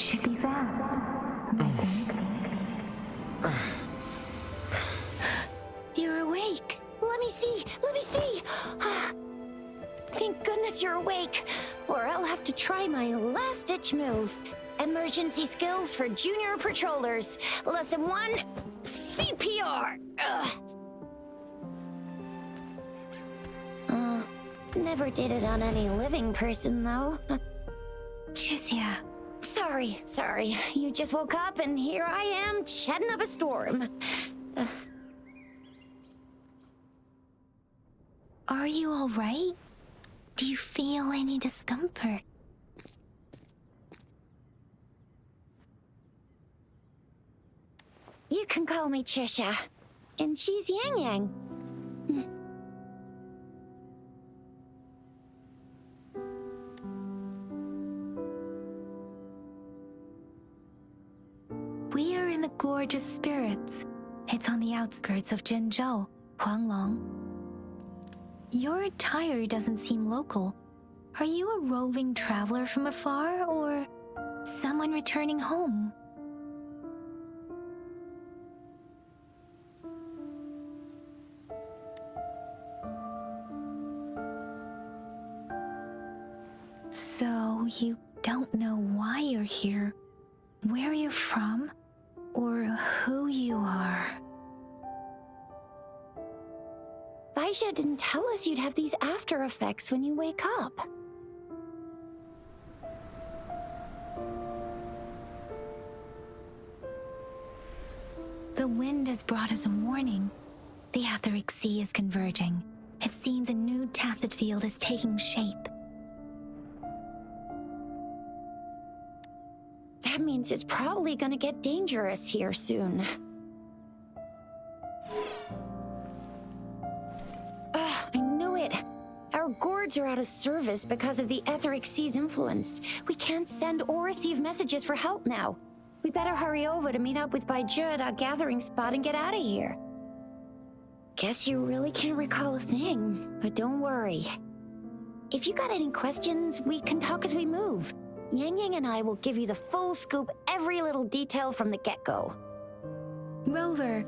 Should be fast. You're awake. Let me see. Let me see. Thank goodness you're awake, or I'll have to try my last-ditch move. Emergency skills for junior patrollers. Lesson 1, CPR. Never did it on any living person, though. Jusia. Sorry. You just woke up, and here I am, chatting up a storm. Are you all right? Do you feel any discomfort? You can call me Trisha, and she's Yang Yang. We are in the Gorgeous Spirits. It's on the outskirts of Zhenzhou, Huanglong. Your attire doesn't seem local. Are you a roving traveler from afar, or someone returning home? So, you don't know why you're here, where you're from, or who you are. Baisha didn't tell us you'd have these after effects when you wake up. The wind has brought us a warning. The Etheric Sea is converging. It seems a new tacit field is taking shape. That means it's probably gonna get dangerous here soon. I knew it. Our gourds are out of service because of the Etheric Sea's influence. We can't send or receive messages for help now. We better hurry over to meet up with Baiju at our gathering spot and get out of here. Guess you really can't recall a thing, but don't worry. If you got any questions, we can talk as we move. Yang Yang and I will give you the full scoop, every little detail from the get-go. Rover,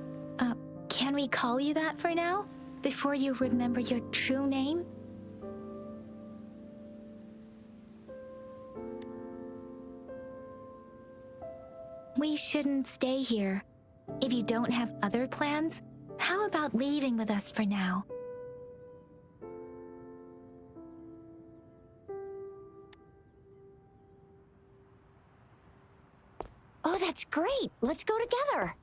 can we call you that for now? Before you remember your true name? We shouldn't stay here. If you don't have other plans, how about leaving with us for now? Oh, that's great. Let's go together.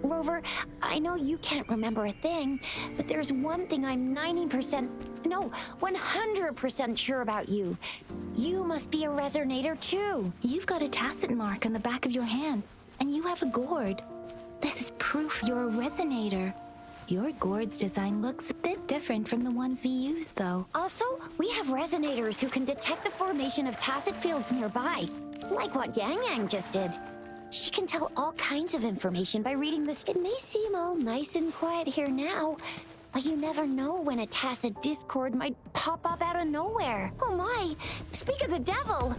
Rover, I know you can't remember a thing, but there's one thing I'm 100% sure about you. You must be a resonator too. You've got a tacit mark on the back of your hand, and you have a gourd. This is proof you're a resonator. Your gourd's design looks a bit different from the ones we use, though. Also, we have resonators who can detect the formation of tacit fields nearby, like what Yang Yang just did. She can tell all kinds of information by reading this. It may seem all nice and quiet here now, but you never know when a tacit discord might pop up out of nowhere. Oh my! Speak of the devil!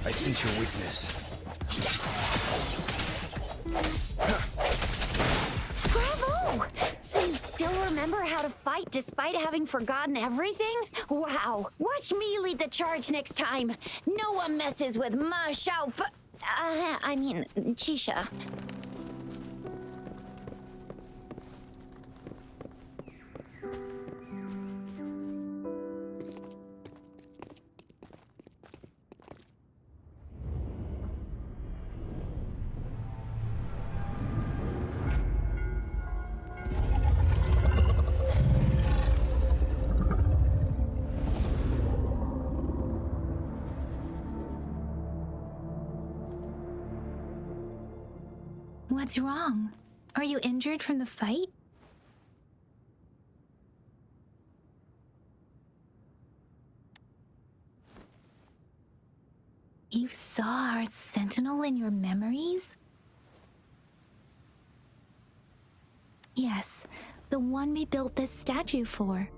I sense your weakness. Bravo! So you still remember how to fight despite having forgotten everything? Wow! Watch me lead the charge next time. No one messes with Ma Xiao Chisha. What's wrong? Are you injured from the fight? You saw our sentinel in your memories? Yes, the one we built this statue for.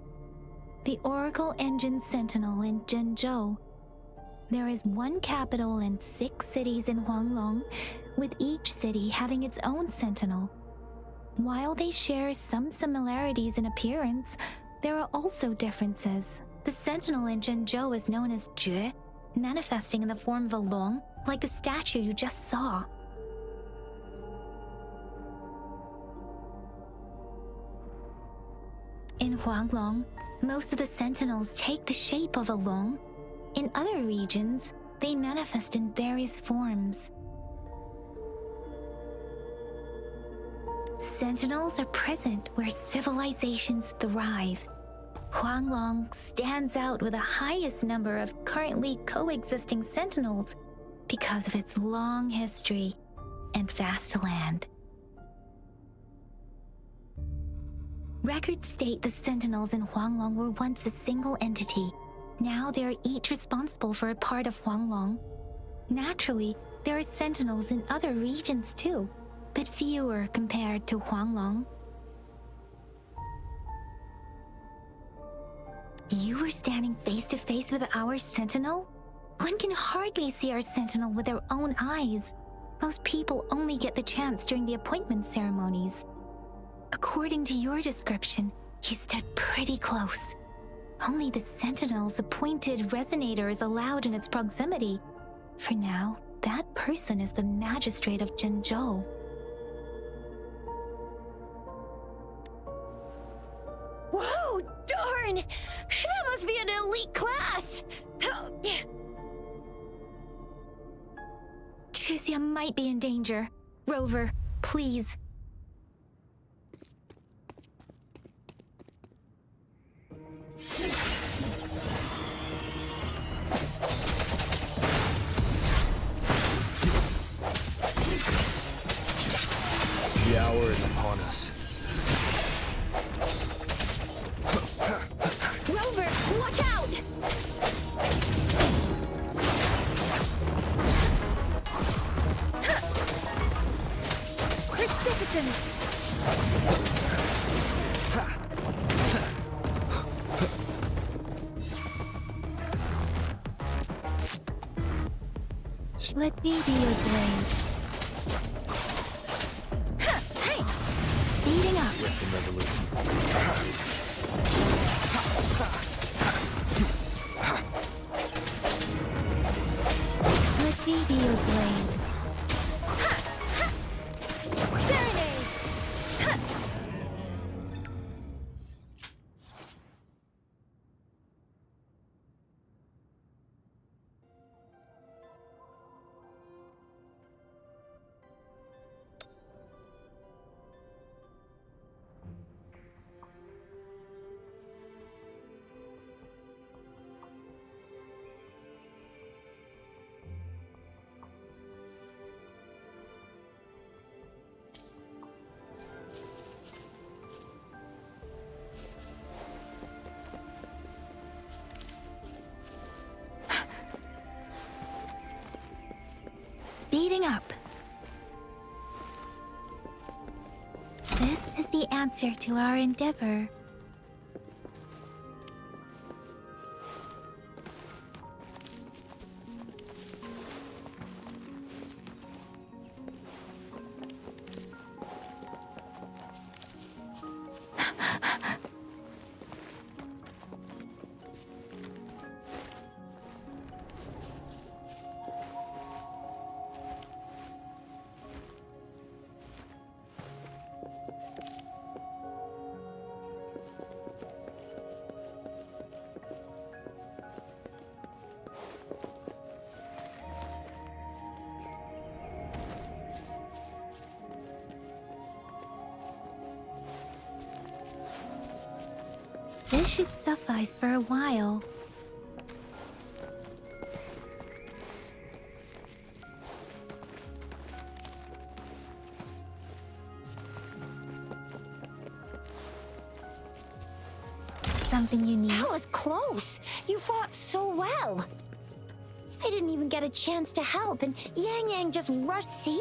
The Oracle Engine Sentinel in Zhenzhou. There is one capital and 6 cities in Huanglong, with each city having its own sentinel. While they share some similarities in appearance, there are also differences. The sentinel in Zhenzhou is known as Jue, manifesting in the form of a long, like the statue you just saw. In Huanglong, most of the sentinels take the shape of a long. In other regions, they manifest in various forms. Sentinels are present where civilizations thrive. Huanglong stands out with the highest number of currently coexisting sentinels because of its long history and vast land. Records state the sentinels in Huanglong were once a single entity. Now they are each responsible for a part of Huanglong. Naturally, there are sentinels in other regions too, but fewer compared to Huanglong. You were standing face to face with our sentinel? One can hardly see our sentinel with their own eyes. Most people only get the chance during the appointment ceremonies. According to your description, you stood pretty close. Only the sentinel's appointed resonator is allowed in its proximity. For now, that person is the magistrate of Zhenzhou. Whoa, darn! That must be an elite class! Chixia might be in danger. Rover, please. The hour is upon us. Rover, watch out! Precipitance! Let me be your blade. Speeding up. Swift and resolute. Let me be your blade. Serenade! Speeding up. This is the answer to our endeavor. This should suffice for a while. something you need? That was close. You fought so well. I didn't even get a chance to help, and Yang Yang just rushed. See?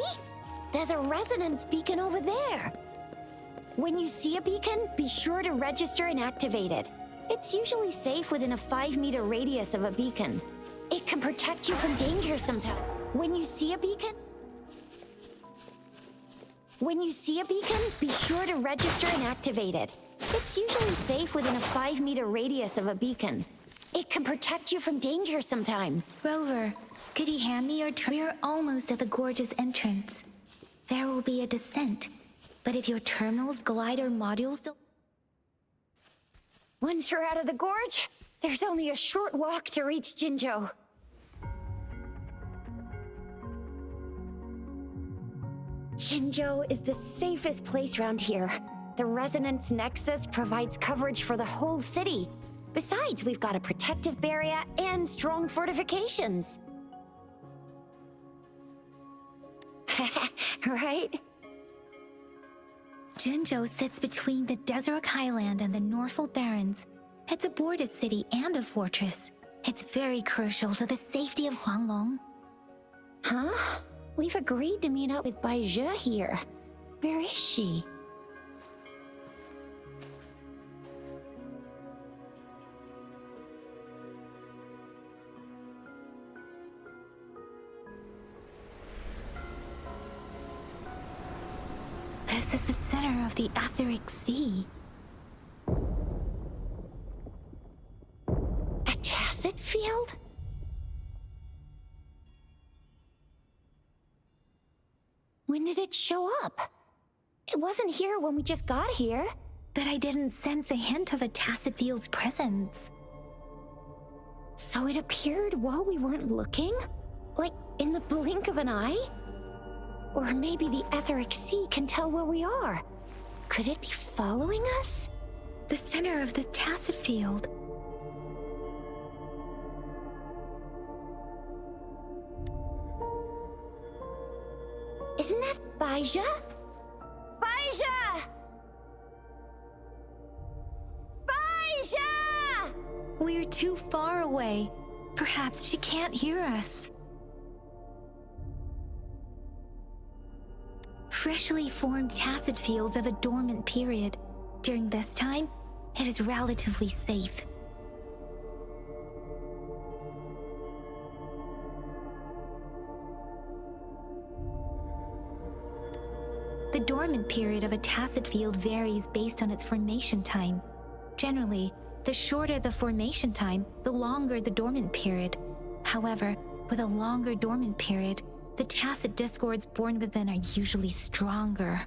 There's a resonance beacon over there. When you see a beacon, be sure to register and activate it. It's usually safe within a 5-meter radius of a beacon. It can protect you from danger sometimes. When you see a beacon, be sure to register and activate it. It's usually safe within a 5-meter radius of a beacon. It can protect you from danger sometimes. Rover, could you hand me your We're almost at the gorge's entrance. There will be a descent, but if your terminal's glider modules don't... Once you're out of the gorge, there's only a short walk to reach Jinzhou. Jinzhou is the safest place around here. The Resonance Nexus provides coverage for the whole city. Besides, we've got a protective barrier and strong fortifications. Right? Jinzhou sits between the Desert Highland and the Norfolk Barrens. It's a border city and a fortress. It's very crucial to the safety of Huanglong. Huh? We've agreed to meet up with Bai Zhe here. Where is she? This is the center of the Etheric Sea. A tacit field? When did it show up? It wasn't here when we just got here. But I didn't sense a hint of a tacit field's presence. So it appeared while we weren't looking? Like in the blink of an eye? Or maybe the Etheric Sea can tell where we are. Could it be following us? The center of the tacit field. Isn't that Bai Zhe? Bai Zhe! Bai Zhe! We're too far away. Perhaps she can't hear us. Freshly formed tacit fields have a dormant period. During this time, it is relatively safe. The dormant period of a tacit field varies based on its formation time. Generally, the shorter the formation time, the longer the dormant period. However, with a longer dormant period, the tacit discords born within are usually stronger.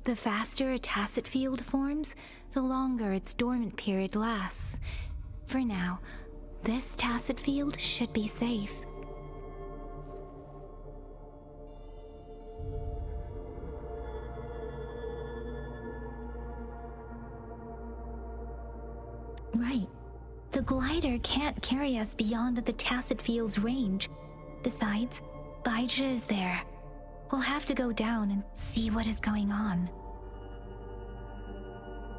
The faster a tacit field forms, the longer its dormant period lasts. For now, this tacit field should be safe. Right. The glider can't carry us beyond the tacit field's range. Besides, Bai Zhe is there. We'll have to go down and see what is going on.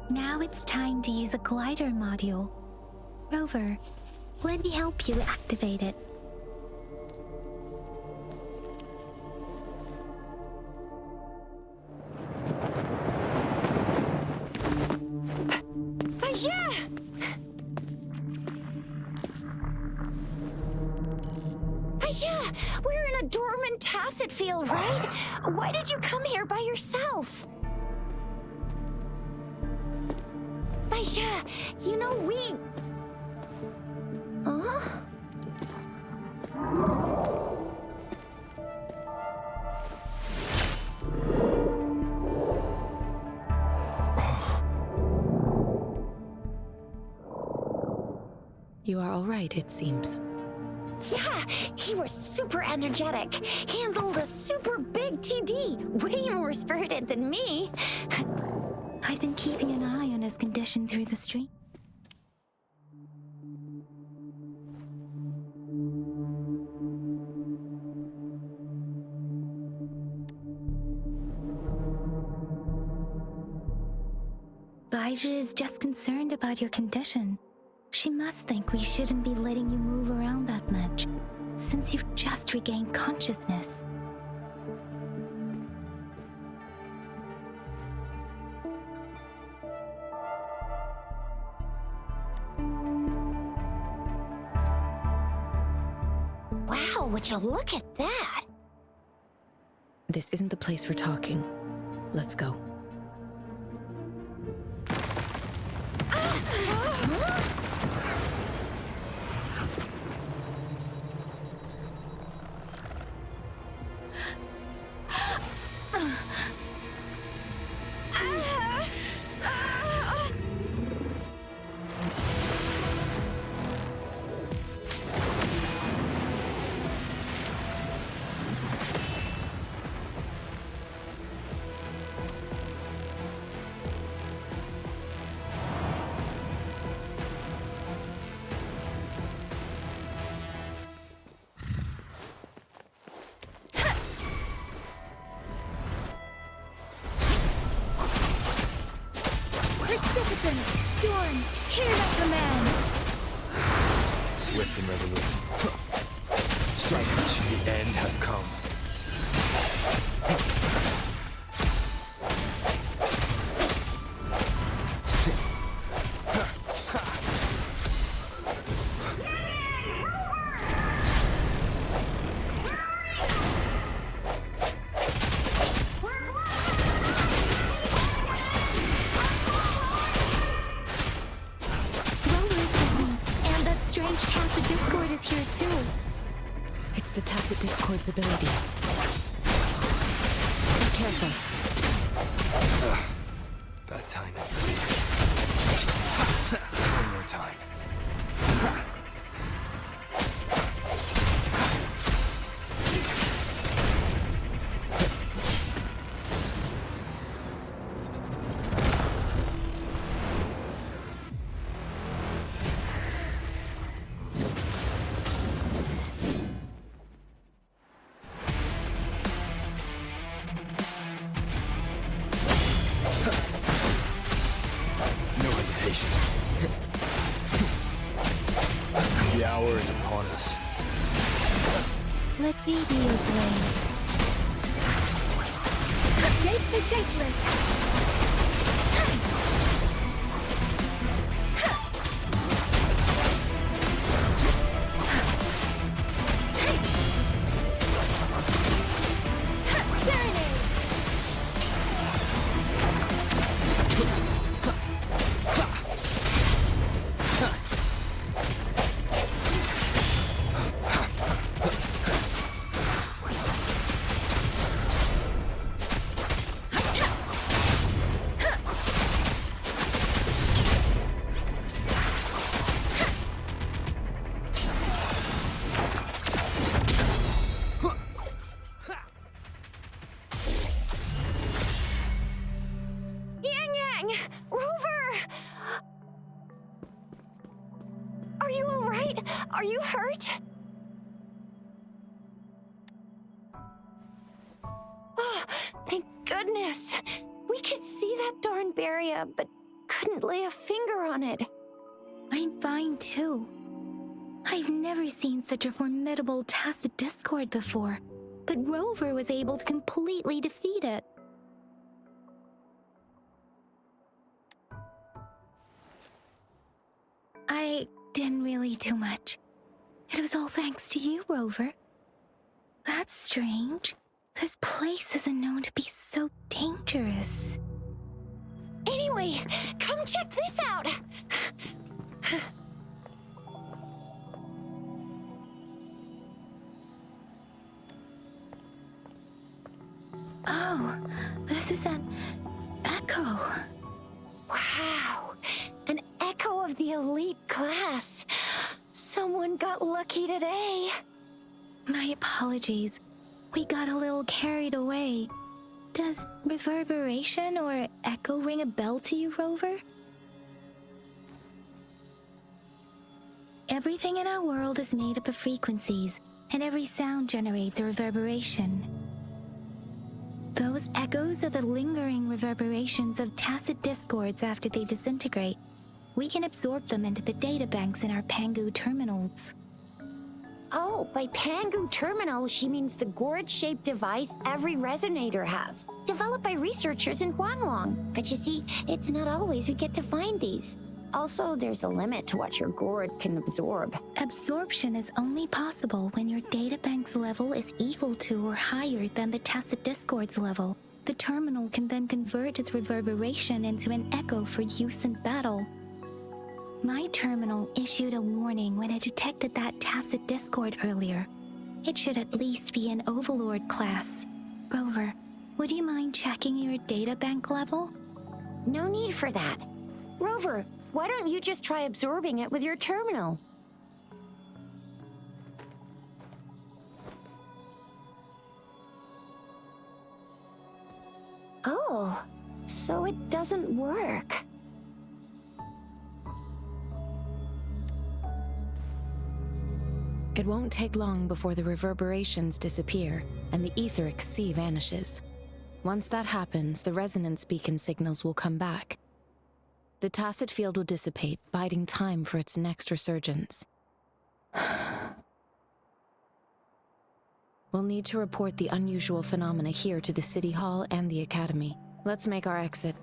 Now it's time to use the glider module. Rover, let me help you activate it. Bai Zhe! We're in a dormant tacit field, right? Why did you come here by yourself? Bai Zhe, you know we... Huh? You are all right, it seems. Yeah, he was super energetic. Handled a super big TD. Way more spirited than me. I've been keeping an eye on his condition through the stream. Baizhi is just concerned about your condition. She must think we shouldn't be letting you move around that much, since you've just regained consciousness. Wow, would you look at that? This isn't the place for talking. Let's go. Precipitant! Storm! Hear that command! Swift and resolute. Strike rush. The end has come. It's the Tacit Discord's ability. Be careful. Bad timing. One more time. The hour is upon us. Let me be your blade. Shape the shapeless! Are you all right? Are you hurt? Oh, thank goodness. We could see that darn barrier, but couldn't lay a finger on it. I'm fine too. I've never seen such a formidable Tacit Discord before, but Rover was able to completely defeat it. I didn't really do much. It was all thanks to you, Rover. That's strange. This place isn't known to be so dangerous. Anyway, come check this out! Oh, this is an echo. Wow, an echo of the elite class. Someone got lucky today. My apologies. We got a little carried away. Does reverberation or echo ring a bell to you, Rover? Everything in our world is made up of frequencies, and every sound generates a reverberation. Those echoes are the lingering reverberations of tacit discords after they disintegrate. We can absorb them into the databanks in our Pangu terminals. Oh, by Pangu terminal, she means the gourd-shaped device every resonator has, developed by researchers in Huanglong. But you see, it's not always we get to find these. Also, there's a limit to what your gourd can absorb. Absorption is only possible when your databank's level is equal to or higher than the tacit discord's level. The terminal can then convert its reverberation into an echo for use in battle. My terminal issued a warning when it detected that tacit discord earlier. It should at least be an Overlord class. Rover, would you mind checking your databank level? No need for that. Rover, why don't you just try absorbing it with your terminal? Oh, so it doesn't work. It won't take long before the reverberations disappear and the etheric sea vanishes. Once that happens, the resonance beacon signals will come back. The tacit field will dissipate, biding time for its next resurgence. We'll need to report the unusual phenomena here to the City Hall and the Academy. Let's make our exit.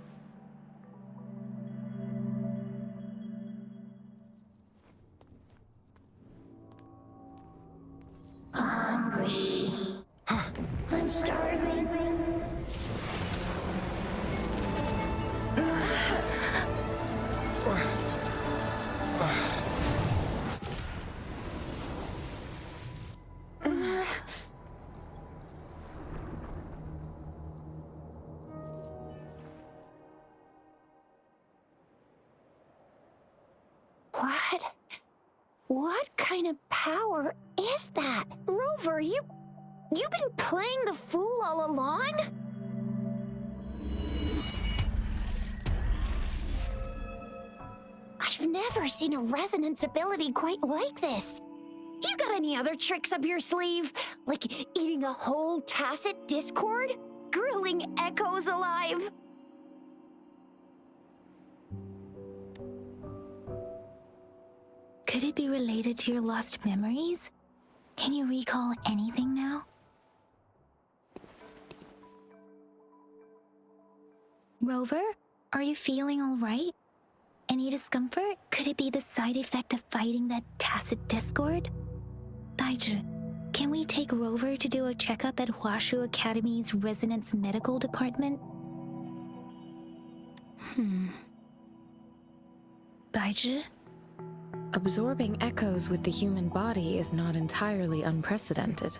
Hungry. I'm starving. What kind of power is that? Rover, you've been playing the fool all along? I've never seen a resonance ability quite like this. You got any other tricks up your sleeve? Like eating a whole tacit discord? Grilling echoes alive? Could it be related to your lost memories? Can you recall anything now? Rover, are you feeling all right? Any discomfort? Could it be the side effect of fighting that tacit discord? Baizhi, can we take Rover to do a checkup at Huashu Academy's Resonance Medical Department? Baizhi? Absorbing echoes with the human body is not entirely unprecedented.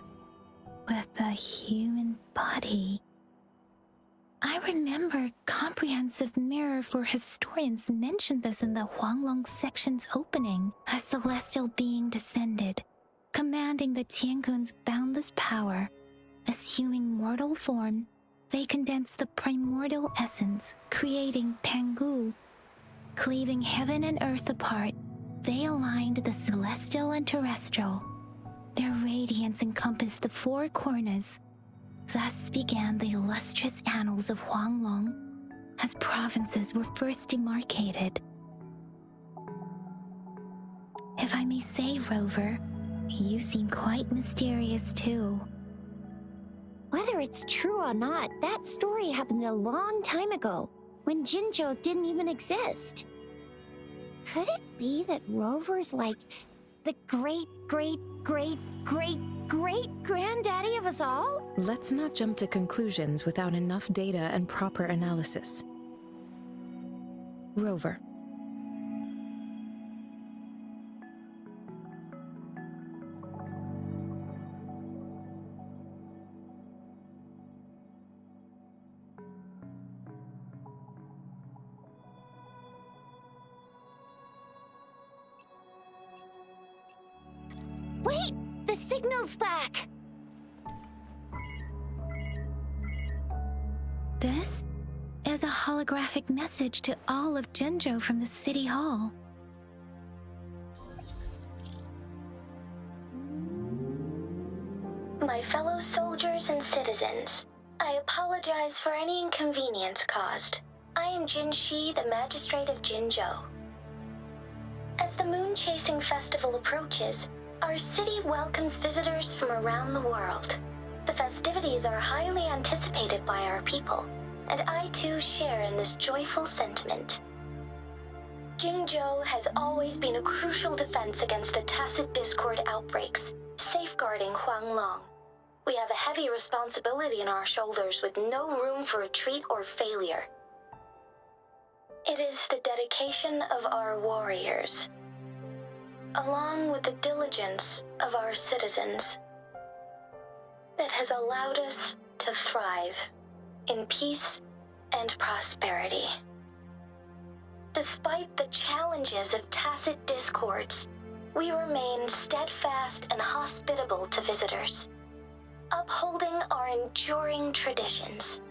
With the human body. I remember Comprehensive Mirror for Historians mentioned this in the Huanglong section's opening. A celestial being descended, commanding the Tiankun's boundless power. Assuming mortal form, they condensed the primordial essence, creating Pangu. Cleaving heaven and earth apart, they aligned the celestial and terrestrial. Their radiance encompassed the four corners. Thus began the illustrious annals of Huanglong, as provinces were first demarcated. If I may say, Rover, you seem quite mysterious too. Whether it's true or not, that story happened a long time ago, when Jinzhou didn't even exist. Could it be that Rover's like the great-great-great-great-great-granddaddy of us all? Let's not jump to conclusions without enough data and proper analysis. Rover. Wait! The signal's back! This is a holographic message to all of Jinzhou from the City Hall. My fellow soldiers and citizens, I I apologize for any inconvenience caused. I am Jin Shi, the Magistrate of Jinzhou. As the Moon-Chasing Festival approaches, our city welcomes visitors from around the world. The festivities are highly anticipated by our people, and I too share in this joyful sentiment. Jinzhou has always been a crucial defense against the tacit discord outbreaks, safeguarding Huanglong. We have a heavy responsibility on our shoulders with no room for retreat or failure. It is the dedication of our warriors, along with the diligence of our citizens, that has allowed us to thrive in peace and prosperity. Despite the challenges of tacit discords, we remain steadfast and hospitable to visitors, upholding our enduring traditions.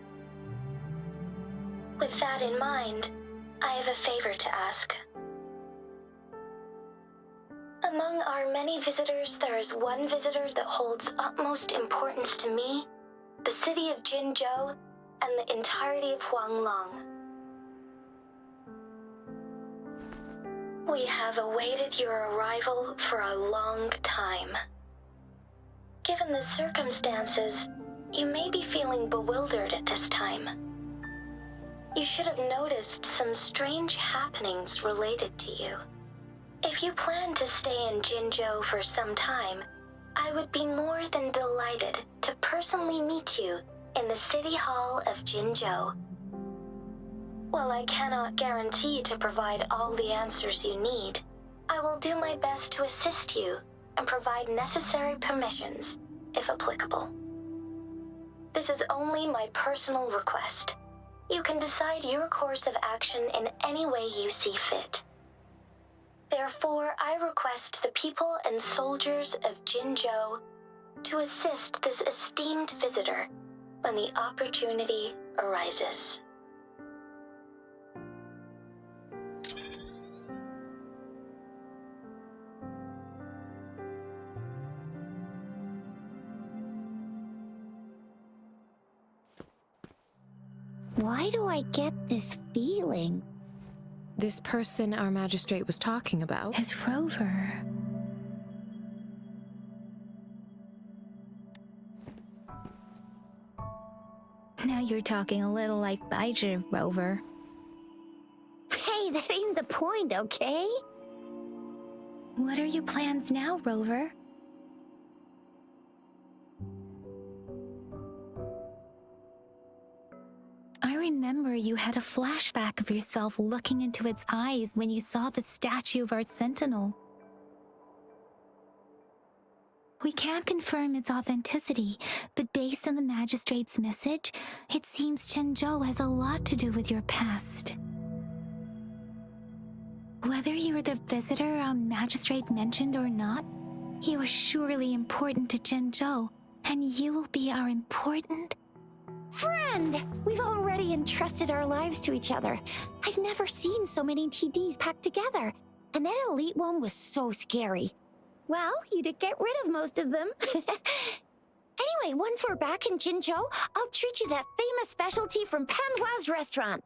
With that in mind, I have a favor to ask. Among our many visitors, there is one visitor that holds utmost importance to me, the city of Jinzhou, and the entirety of Huanglong. We have awaited your arrival for a long time. Given the circumstances, you may be feeling bewildered at this time. You should have noticed some strange happenings related to you. If you plan to stay in Jinzhou for some time, I would be more than delighted to personally meet you in the City Hall of Jinzhou. While I cannot guarantee to provide all the answers you need, I will do my best to assist you and provide necessary permissions, if applicable. This is only my personal request. You can decide your course of action in any way you see fit. Therefore, I request the people and soldiers of Jinzhou to assist this esteemed visitor when the opportunity arises. Why do I get this feeling? This person our magistrate was talking about? Is Rover. Now you're talking a little like Baizhi, Rover. Hey, that ain't the point, okay? What are your plans now, Rover? I remember you had a flashback of yourself looking into its eyes when you saw the statue of our sentinel. We can't confirm its authenticity, but based on the magistrate's message, it seems Jinzhou has a lot to do with your past. Whether you're the visitor our magistrate mentioned or not, you are surely important to Jinzhou, and you will be our important Friend! We've already entrusted our lives to each other. I've never seen so many TDs packed together, and that elite one was so scary. Well, you did get rid of most of them. Anyway, once we're back in Jinzhou, I'll treat you that famous specialty from Panhua's restaurant.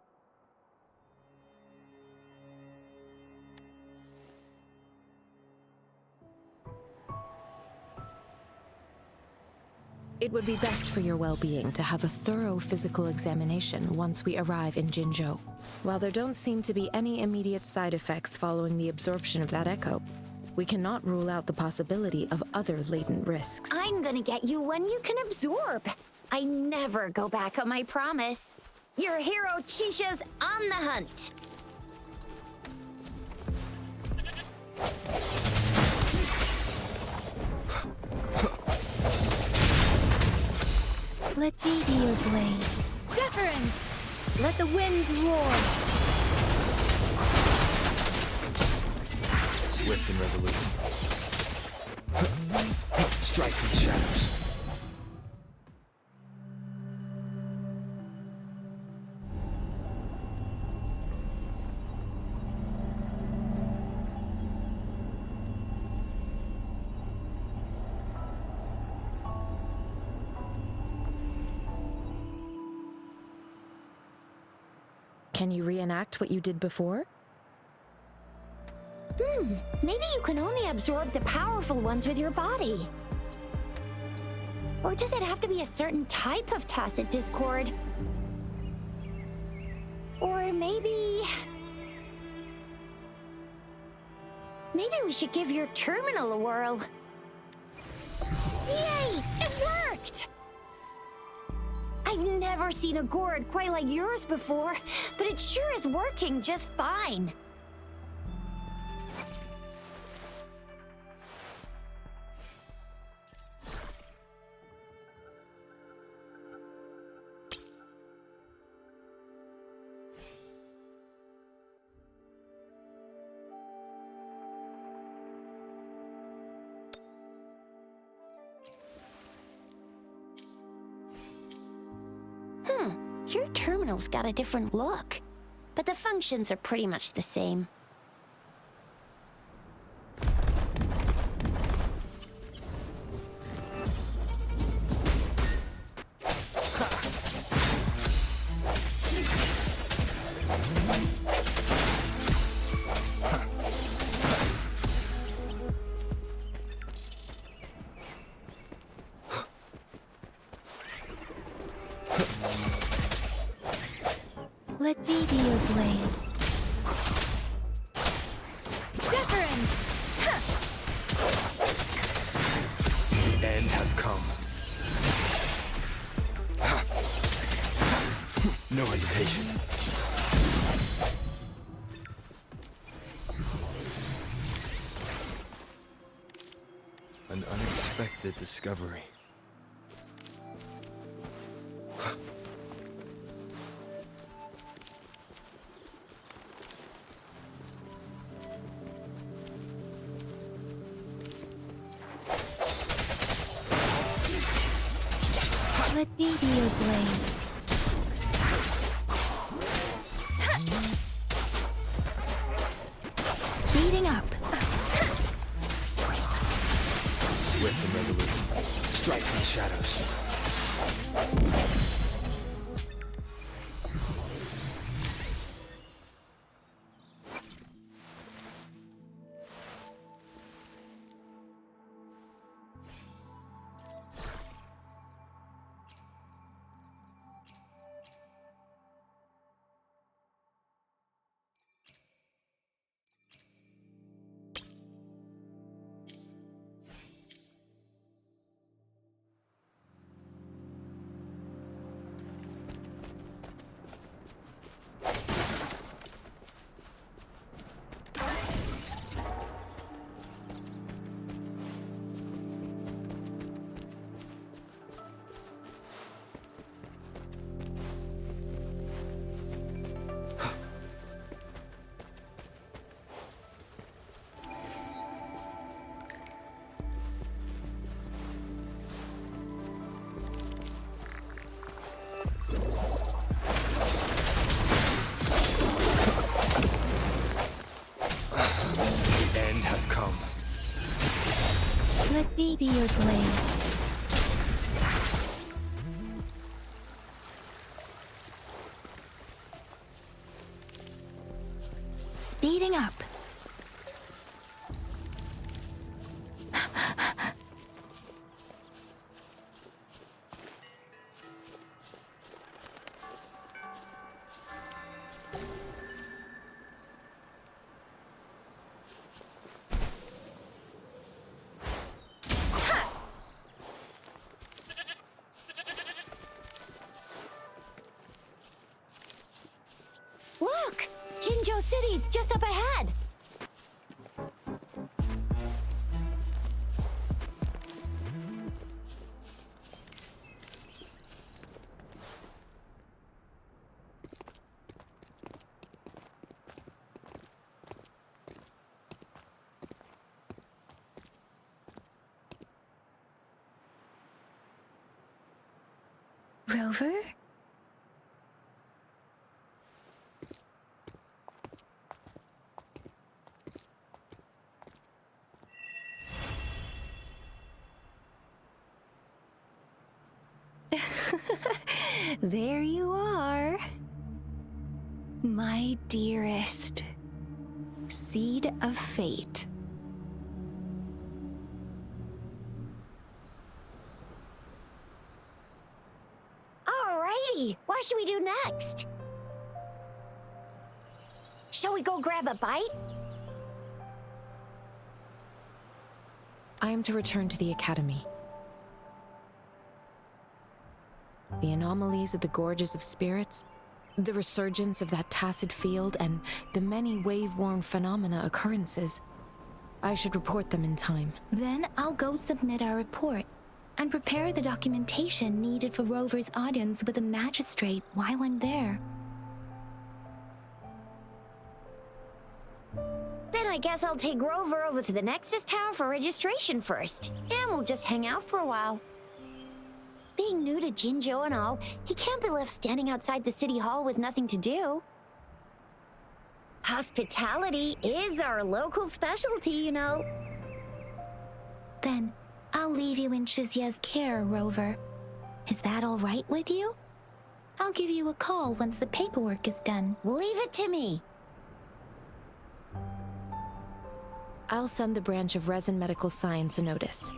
It would be best for your well-being to have a thorough physical examination once we arrive in Jinzhou. While there don't seem to be any immediate side effects following the absorption of that echo, we cannot rule out the possibility of other latent risks. I'm gonna get you one you can absorb. I never go back on my promise. Your hero Chisha's on the hunt. Let me be your blade. Deference! Let the winds roar! Swift and resolute. Strike from the shadows. Can you reenact what you did before? Maybe you can only absorb the powerful ones with your body. Or does it have to be a certain type of tacit discord? Or maybe we should give your terminal a whirl. Yay! It worked! I've never seen a gourd quite like yours before, but it sure is working just fine. Your terminal's got a different look, but the functions are pretty much the same. Let me be your blade. Difference! The end has come. No hesitation. An unexpected discovery. Let me be your blade. Speeding up. Swift and resolute. Strike from the shadows. Come. Let me be your blade. Speeding up. Look! Jinzhou City's just up ahead! Rover? There you are. My dearest, seed of fate. Alrighty, what should we do next? Shall we go grab a bite? I am to return to the Academy. The anomalies of the Gorges of Spirits, the resurgence of that tacit field, and the many wave-worn phenomena occurrences. I should report them in time. Then I'll go submit our report and prepare the documentation needed for Rover's audience with the magistrate while I'm there. Then I guess I'll take Rover over to the Nexus Tower for registration first, and we'll just hang out for a while. Being new to Jinzhou and all, he can't be left standing outside the city hall with nothing to do. Hospitality is our local specialty, you know. Then I'll leave you in Shizia's care, Rover. Is that all right with you? I'll give you a call once the paperwork is done. Leave it to me. I'll send the branch of Resin Medical Science a notice.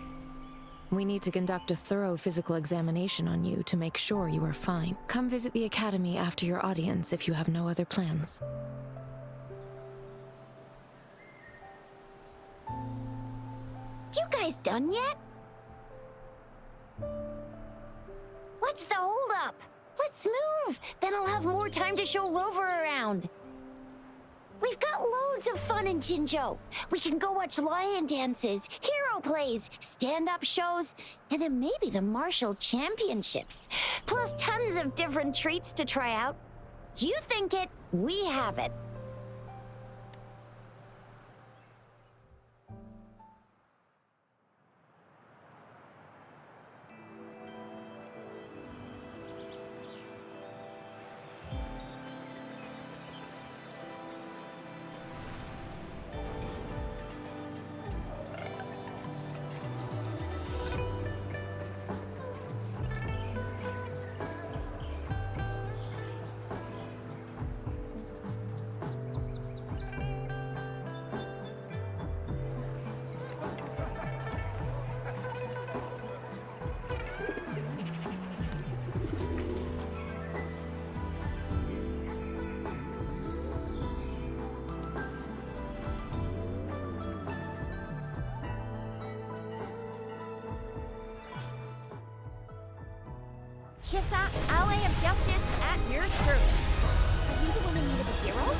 We need to conduct a thorough physical examination on you to make sure you are fine. Come visit the Academy after your audience if you have no other plans. You guys done yet? What's the holdup? Let's move! Then I'll have more time to show Rover around. We've got loads of fun in Jinzhou. We can go watch lion dances, hero plays, stand-up shows, and then maybe the martial championships. Plus tons of different treats to try out. You think it, we have it. Chissa, Ally of Justice, at your service. Are you the one in need of a hero?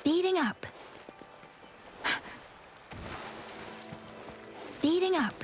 Speeding up. Speeding up.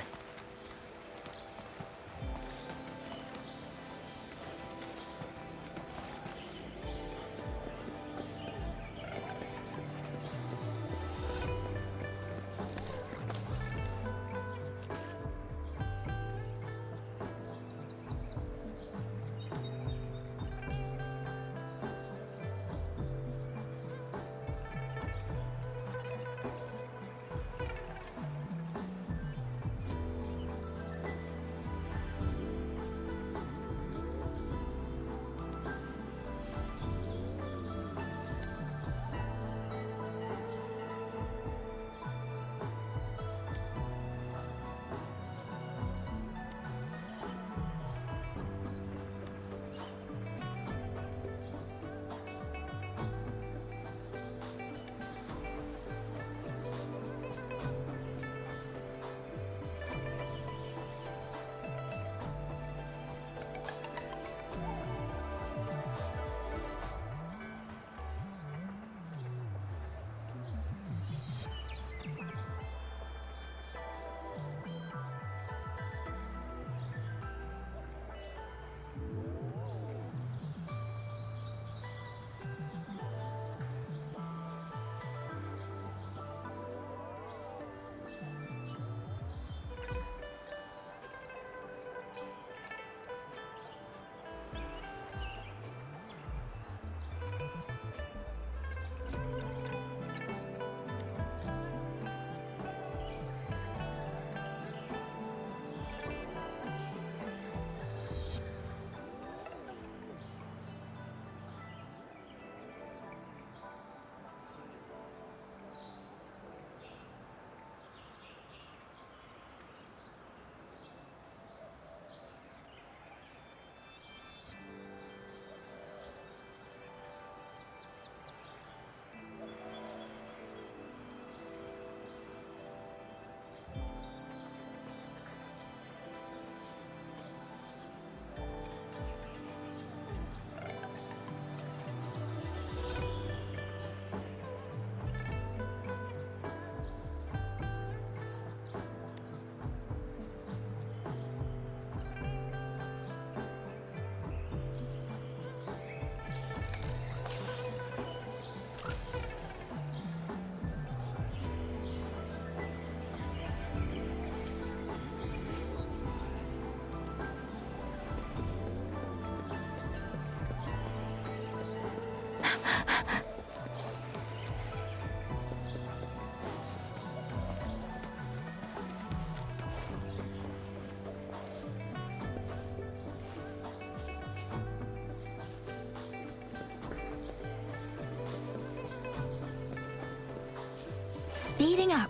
Speeding up.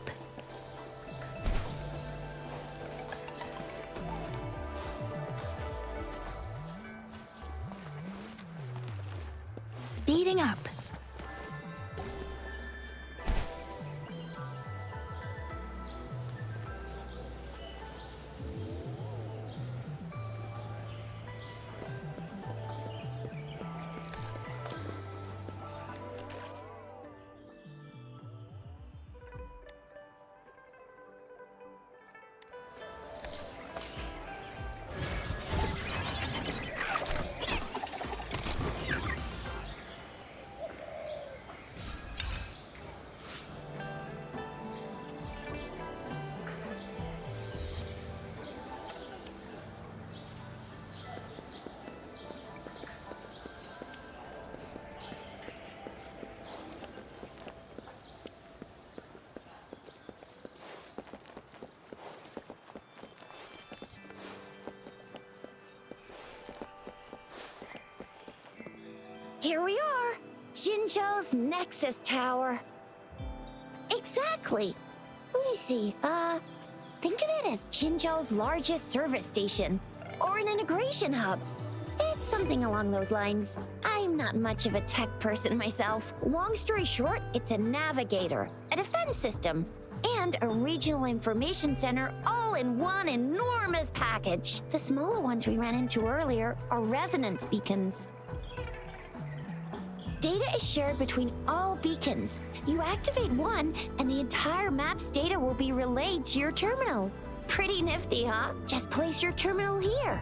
Speeding up. Here we are, Jinzhou's Nexus Tower. Exactly. Let me see, think of it as Jinzhou's largest service station, or an integration hub. It's something along those lines. I'm not much of a tech person myself. Long story short, it's a navigator, a defense system, and a regional information center all in one enormous package. The smaller ones we ran into earlier are resonance beacons. Data is shared between all beacons. You activate one, and the entire map's data will be relayed to your terminal. Pretty nifty, huh? Just place your terminal here.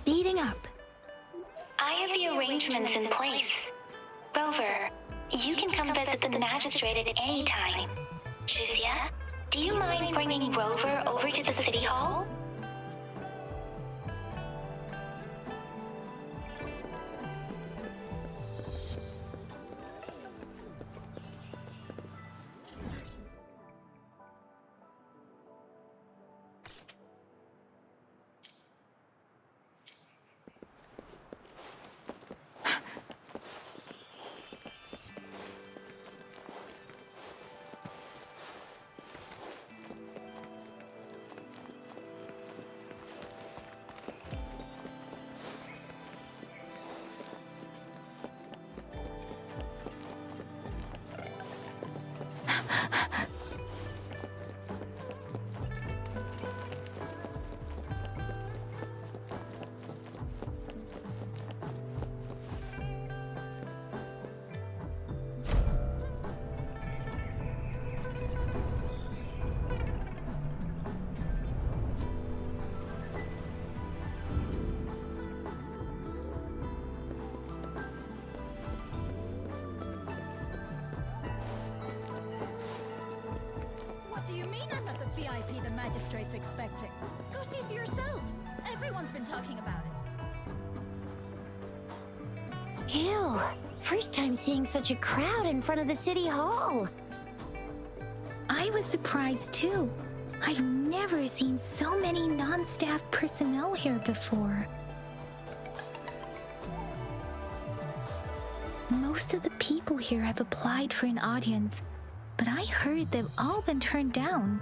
Speeding up. I have the arrangements in place. Rover, you can come visit the magistrate at any time. Shizia, do you mind bringing Rover over to the city hall? What do you mean I'm not the VIP the magistrate's expecting? Go see for yourself. Everyone's been talking about it. Ew, first time seeing such a crowd in front of the city hall. I was surprised too. I've never seen so many non-staff personnel here before. Most of the people here have applied for an audience, but I heard they've all been turned down.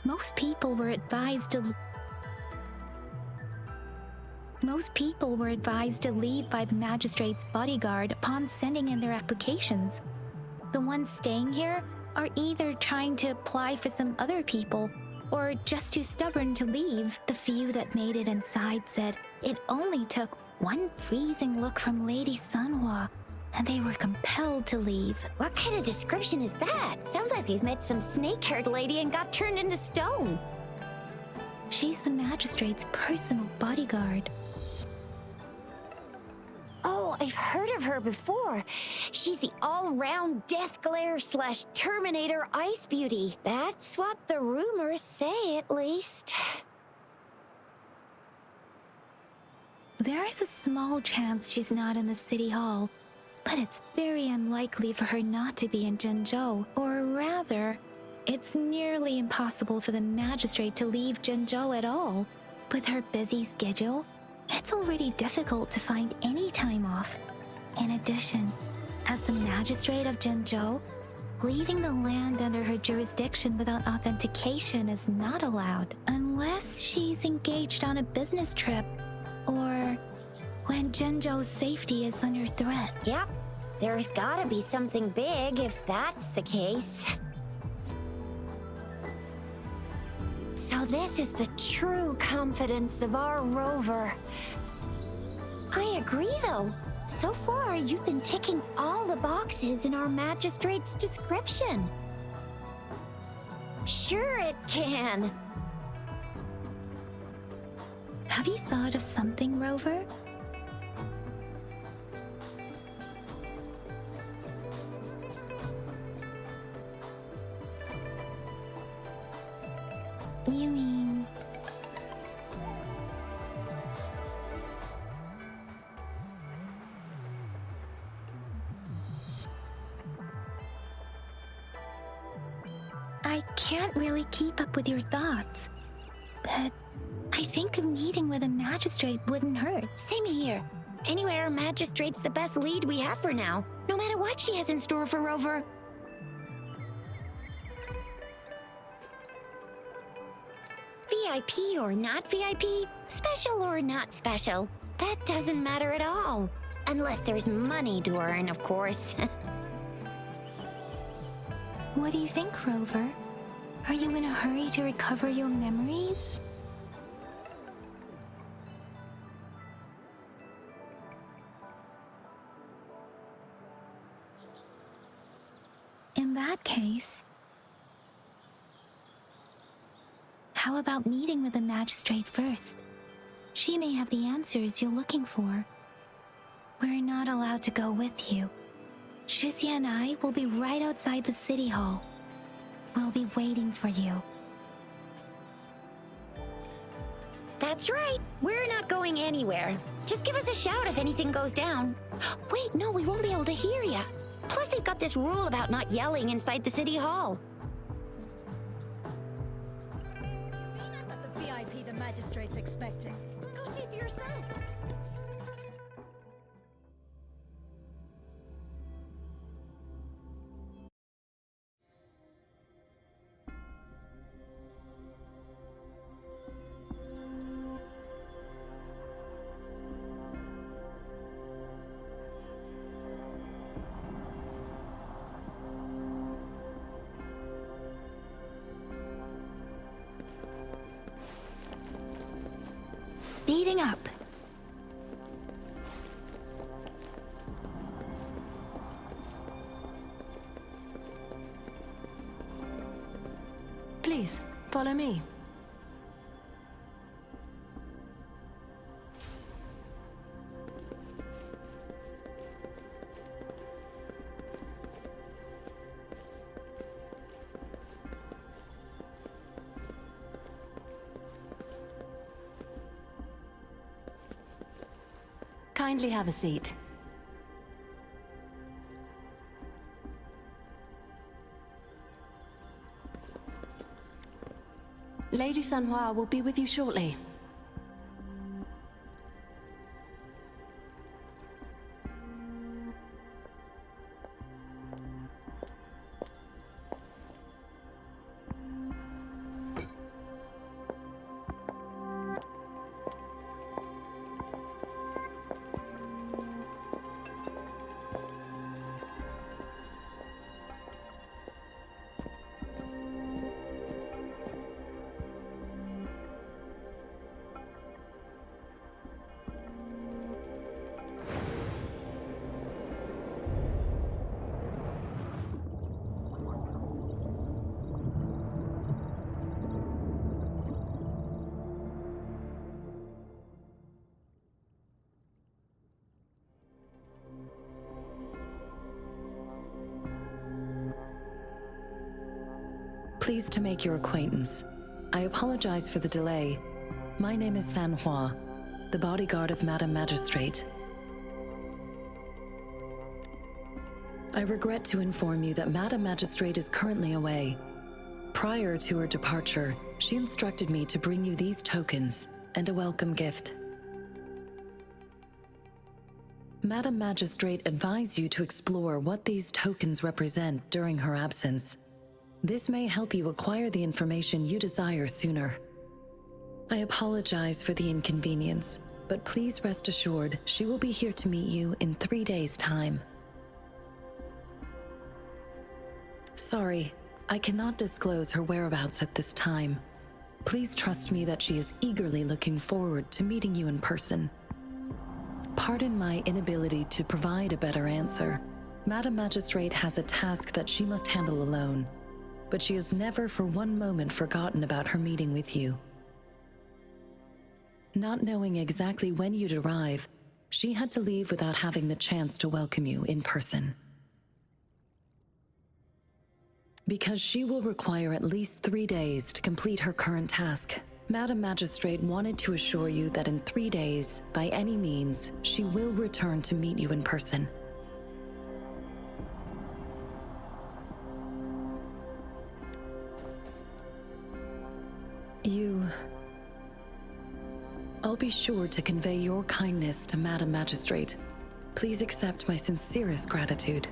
Most people were advised to leave by the magistrate's bodyguard upon sending in their applications. The ones staying here are either trying to apply for some other people or just too stubborn to leave. The few that made it inside said it only took one freezing look from Lady Sunhua and they were compelled to leave. What kind of description is that? Sounds like they've met some snake-haired lady and got turned into stone. She's the magistrate's personal bodyguard. Oh, I've heard of her before. She's the all-round Death Glare / Terminator Ice Beauty. That's what the rumors say, at least. There is a small chance she's not in the city hall, but it's very unlikely for her not to be in Zhengzhou. Or rather, it's nearly impossible for the magistrate to leave Zhengzhou at all. With her busy schedule, it's already difficult to find any time off. In addition, as the magistrate of Zhengzhou, leaving the land under her jurisdiction without authentication is not allowed, unless she's engaged on a business trip, or when Zhengzhou's safety is under threat. Yep, there's gotta be something big if that's the case. So this is the true confidence of our rover. I agree, though. So far, you've been ticking all the boxes in our magistrate's description. Sure it can. Have you thought of something, Rover? You mean... I can't really keep up with your thoughts, but I think a meeting with a magistrate wouldn't hurt. Same here. Anyway, our magistrate's the best lead we have for now, no matter what she has in store for Rover. VIP or not VIP, special or not special, that doesn't matter at all. Unless there's money to earn, of course. What do you think, Rover? Are you in a hurry to recover your memories? In that case, how about meeting with the magistrate first? She may have the answers you're looking for. We're not allowed to go with you. Shizia and I will be right outside the city hall. We'll be waiting for you. That's right. We're not going anywhere. Just give us a shout if anything goes down. Wait, no, we won't be able to hear ya. Plus, they've got this rule about not yelling inside the city hall. You mean I'm not the VIP the magistrate's expecting? Go see for yourself. Speeding up. Please, follow me. Kindly have a seat. Lady Sanhua will be with you shortly. Pleased to make your acquaintance. I apologize for the delay. My name is Sanhua, the bodyguard of Madame Magistrate. I regret to inform you that Madame Magistrate is currently away. Prior to her departure, she instructed me to bring you these tokens and a welcome gift. Madame Magistrate advised you to explore what these tokens represent during her absence. This may help you acquire the information you desire sooner. I apologize for the inconvenience, but please rest assured she will be here to meet you in 3 days' time. Sorry, I cannot disclose her whereabouts at this time. Please trust me that she is eagerly looking forward to meeting you in person. Pardon my inability to provide a better answer. Madame Magistrate has a task that she must handle alone, but she has never for one moment forgotten about her meeting with you. Not knowing exactly when you'd arrive, she had to leave without having the chance to welcome you in person. Because she will require at least 3 days to complete her current task, Madame Magistrate wanted to assure you that in 3 days, by any means, she will return to meet you in person. I'll be sure to convey your kindness to Madame Magistrate. Please accept my sincerest gratitude.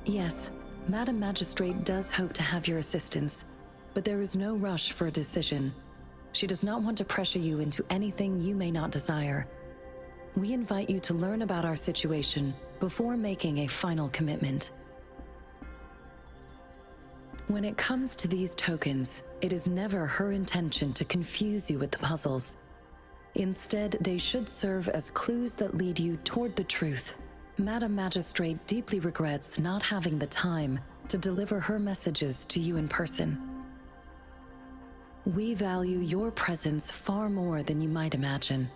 Yes, Madame Magistrate does hope to have your assistance, but there is no rush for a decision. She does not want to pressure you into anything you may not desire. We invite you to learn about our situation before making a final commitment. When it comes to these tokens, it is never her intention to confuse you with the puzzles. Instead, they should serve as clues that lead you toward the truth. Madame Magistrate deeply regrets not having the time to deliver her messages to you in person. We value your presence far more than you might imagine.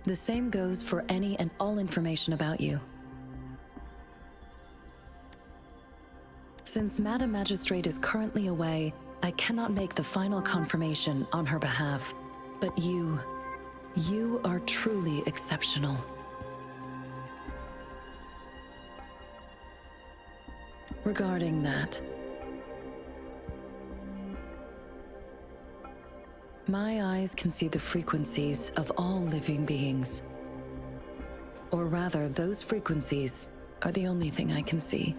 The same goes for any and all information about you. Since Madame Magistrate is currently away, I cannot make the final confirmation on her behalf. But you are truly exceptional. Regarding that, my eyes can see the frequencies of all living beings. Or rather, those frequencies are the only thing I can see.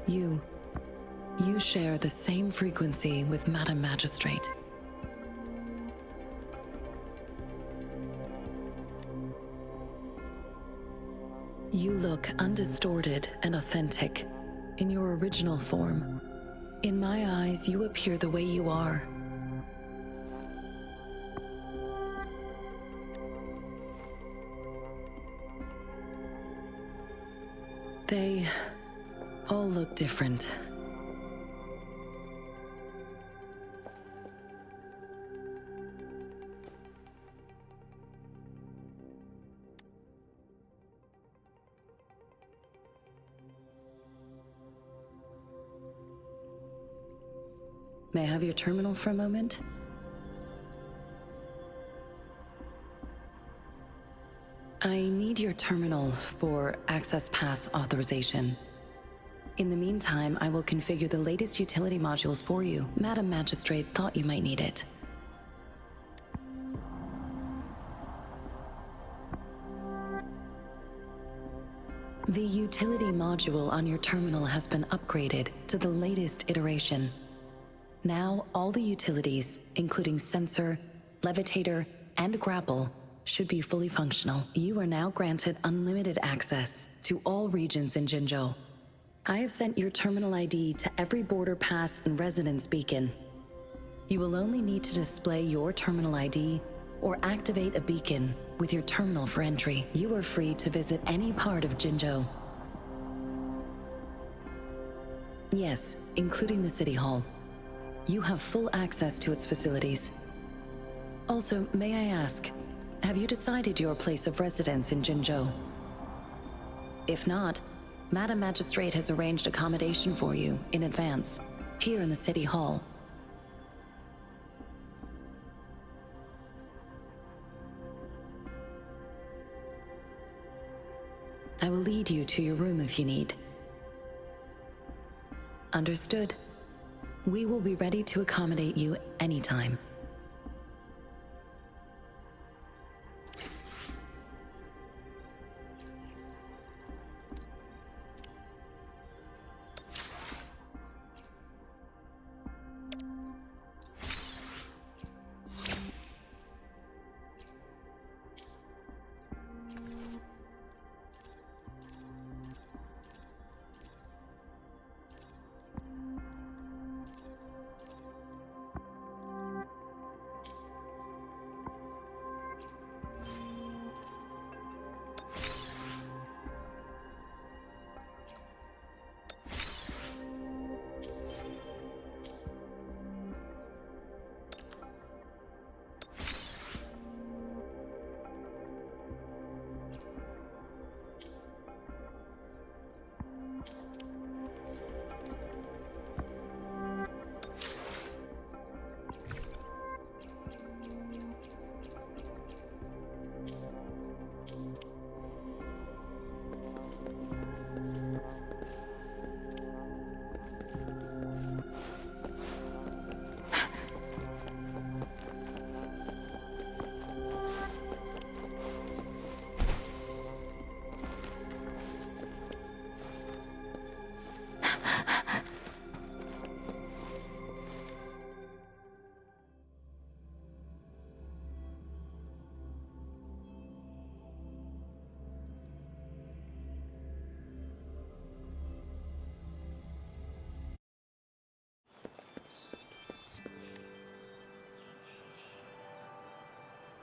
You share the same frequency with Madame Magistrate. You look undistorted and authentic in your original form. In my eyes, you appear the way you are. They all look different. May I have your terminal for a moment? I need your terminal for access pass authorization. In the meantime, I will configure the latest utility modules for you. Madame Magistrate thought you might need it. The utility module on your terminal has been upgraded to the latest iteration. Now, all the utilities, including sensor, levitator, and grapple, should be fully functional. You are now granted unlimited access to all regions in Jinzhou. I have sent your terminal ID to every border pass and residence beacon. You will only need to display your terminal ID or activate a beacon with your terminal for entry. You are free to visit any part of Jinzhou. Yes, including the City Hall. You have full access to its facilities. Also, may I ask, have you decided your place of residence in Jinzhou? If not, Madam Magistrate has arranged accommodation for you in advance, here in the City Hall. I will lead you to your room if you need. Understood. We will be ready to accommodate you anytime.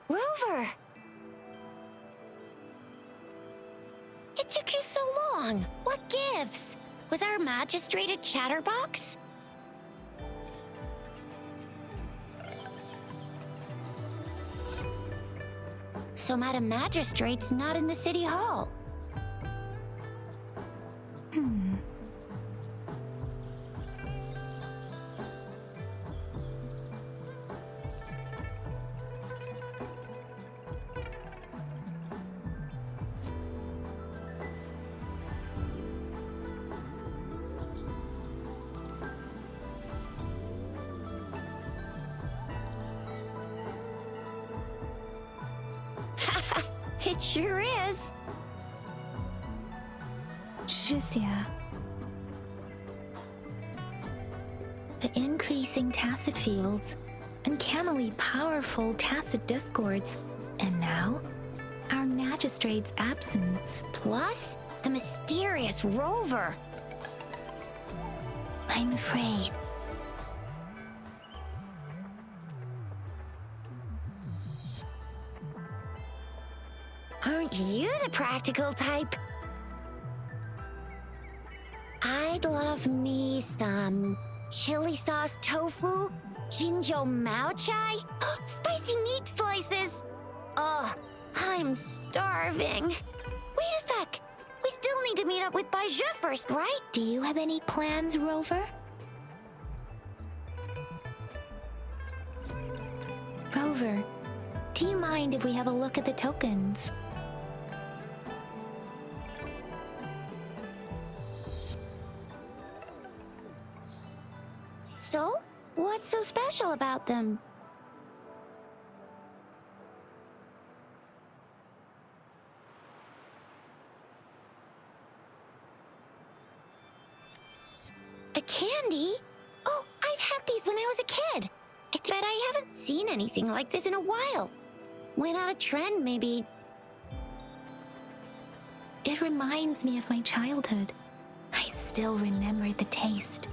Rover! It took you so long. What gives? Was our magistrate a chatterbox? So Madam Magistrate's not in the City Hall. It sure is. Shizia. The increasing tacit fields, uncannily powerful tacit discords, and now, our magistrate's absence. Plus, the mysterious Rover. I'm afraid. Aren't you the practical type? I'd love me some chili sauce tofu, jinjo mao chai, spicy meat slices. Ugh, I'm starving. Wait a sec. We still need to meet up with Baiju first, right? Do you have any plans, Rover? Rover, do you mind if we have a look at the tokens? So, what's so special about them? A candy? Oh, I've had these when I was a kid. But I haven't seen anything like this in a while. Went out of trend, maybe. It reminds me of my childhood. I still remember the taste.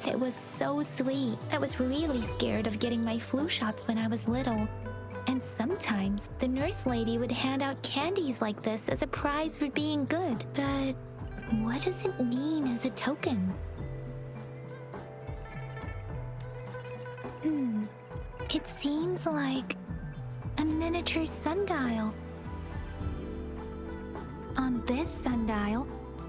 It was so sweet. I was really scared of getting my flu shots when I was little. And sometimes the nurse lady would hand out candies like this as a prize for being good. But what does it mean as a token? It seems like a miniature sundial. On this sundial,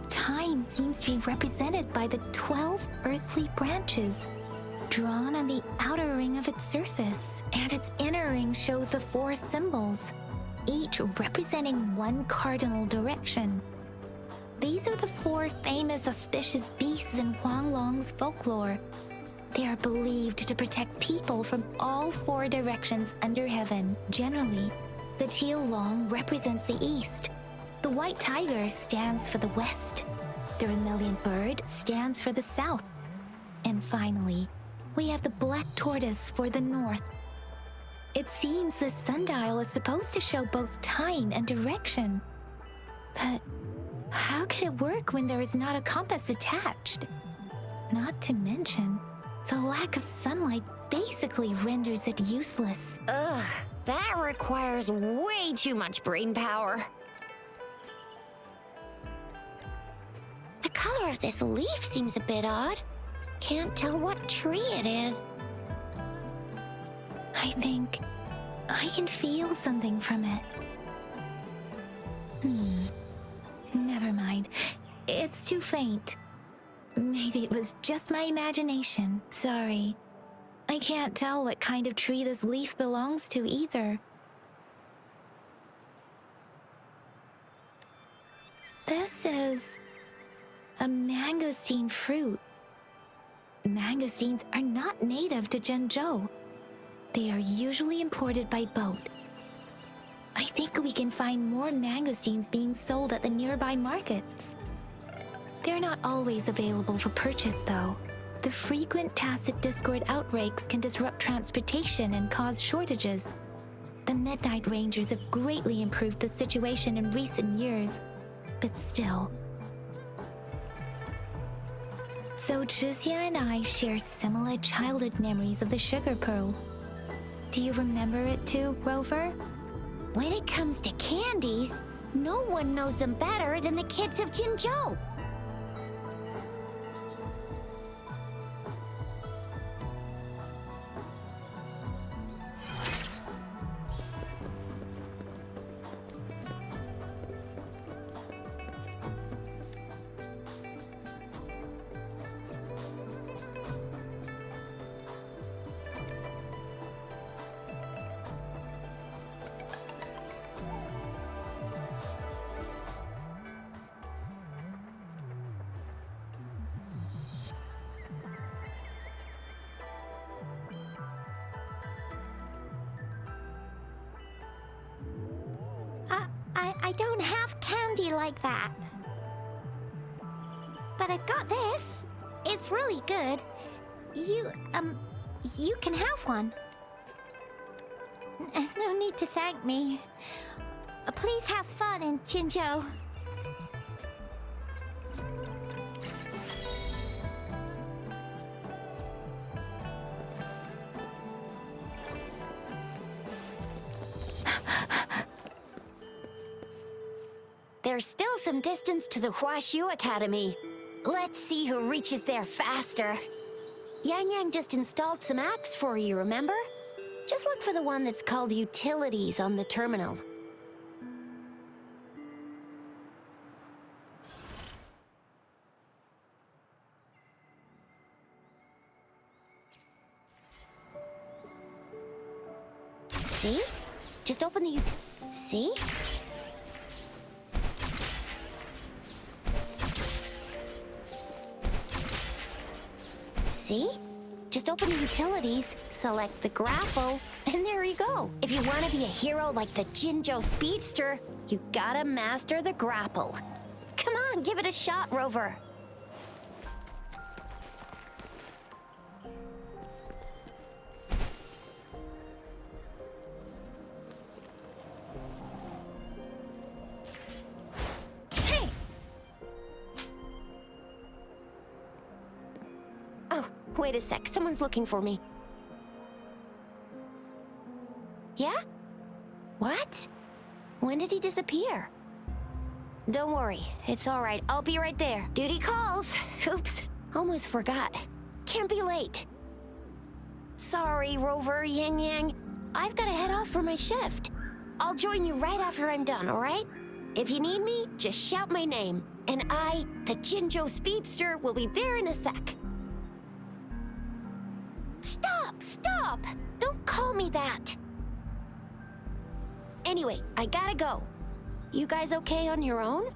time seems to be represented by the 12 earthly branches drawn on the outer ring of its surface, and its inner ring shows the 4 symbols, each representing one cardinal direction. These are the 4 famous auspicious beasts in Huanglong's folklore. They are believed to protect people from all 4 directions under heaven. Generally, the teal long represents the east, the white tiger stands for the west, the vermilion bird stands for the south, and finally, we have the black tortoise for the north. It seems the sundial is supposed to show both time and direction. But how could it work when there is not a compass attached? Not to mention, the lack of sunlight basically renders it useless. Ugh, that requires way too much brain power. The color of this leaf seems a bit odd. Can't tell what tree it is. I think I can feel something from it. Never mind. It's too faint. Maybe it was just my imagination. Sorry. I can't tell what kind of tree this leaf belongs to either. This is a mangosteen fruit. Mangosteens are not native to Zhengzhou. They are usually imported by boat. I think we can find more mangosteens being sold at the nearby markets. They're not always available for purchase, though. The frequent tacit discord outbreaks can disrupt transportation and cause shortages. The Midnight Rangers have greatly improved the situation in recent years, but still. So Zhixia and I share similar childhood memories of the Sugar Pearl. Do you remember it too, Rover? When it comes to candies, no one knows them better than the kids of Jinzhou. I don't have candy like that. But I've got this. It's really good. You can have one. No need to thank me. Please have fun in Jinzhou. There's still some distance to the Huaxiu Academy. Let's see who reaches there faster. Yang Yang just installed some apps for you, remember? Just look for the one that's called Utilities on the terminal. See? Just open the See? See? Just open the utilities, select the grapple, and there you go. If you want to be a hero like the Jinzhou Speedster, you gotta master the grapple. Come on, give it a shot, Rover. Wait a sec, someone's looking for me. Yeah? What? When did he disappear? Don't worry, it's all right. I'll be right there. Duty calls. Oops, almost forgot. Can't be late. Sorry, Rover, Yang Yang. I've got to head off for my shift. I'll join you right after I'm done, all right? If you need me, just shout my name. And I, the Jinzhou Speedster, will be there in a sec. Stop! Don't call me that! Anyway, I gotta go. You guys okay on your own?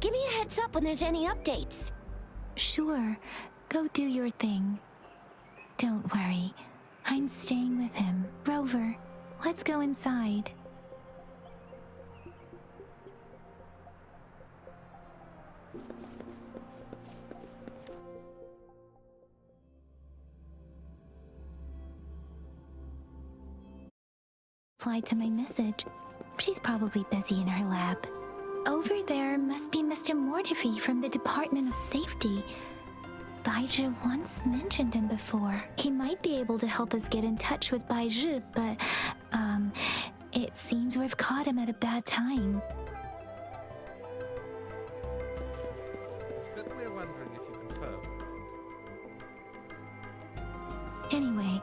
Give me a heads up when there's any updates. Sure, go do your thing. Don't worry, I'm staying with him. Rover, let's go inside. Replied to my message. She's probably busy in her lab. Over there must be Mr. Mortifi from the Department of Safety. Baizhi once mentioned him before. He might be able to help us get in touch with Baizhi, but, it seems we've caught him at a bad time. But we're wondering if you confirm. Anyway,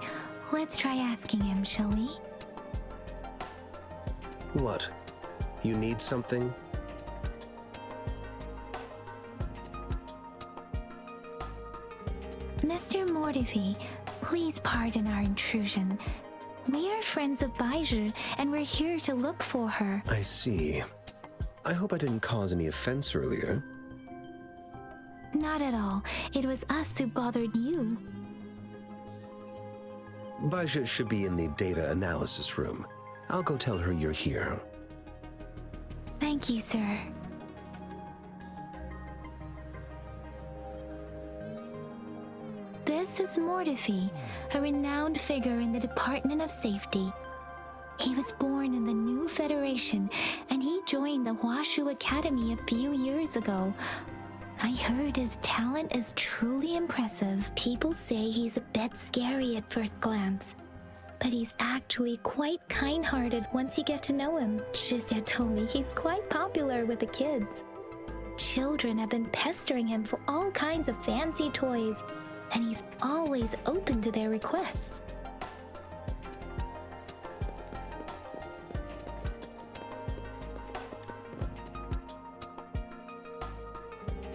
let's try asking him, shall we? What? You need something? Mr. Mortifi, please pardon our intrusion. We are friends of Baizhi, and we're here to look for her. I see. I hope I didn't cause any offense earlier. Not at all. It was us who bothered you. Baizhi should be in the data analysis room. I'll go tell her you're here. Thank you, sir. This is Mortifi, a renowned figure in the Department of Safety. He was born in the new Federation, and he joined the Huashu Academy a few years ago. I heard his talent is truly impressive. People say he's a bit scary at first glance, but he's actually quite kind-hearted once you get to know him. Shizia told me he's quite popular with the kids. Children have been pestering him for all kinds of fancy toys, and he's always open to their requests.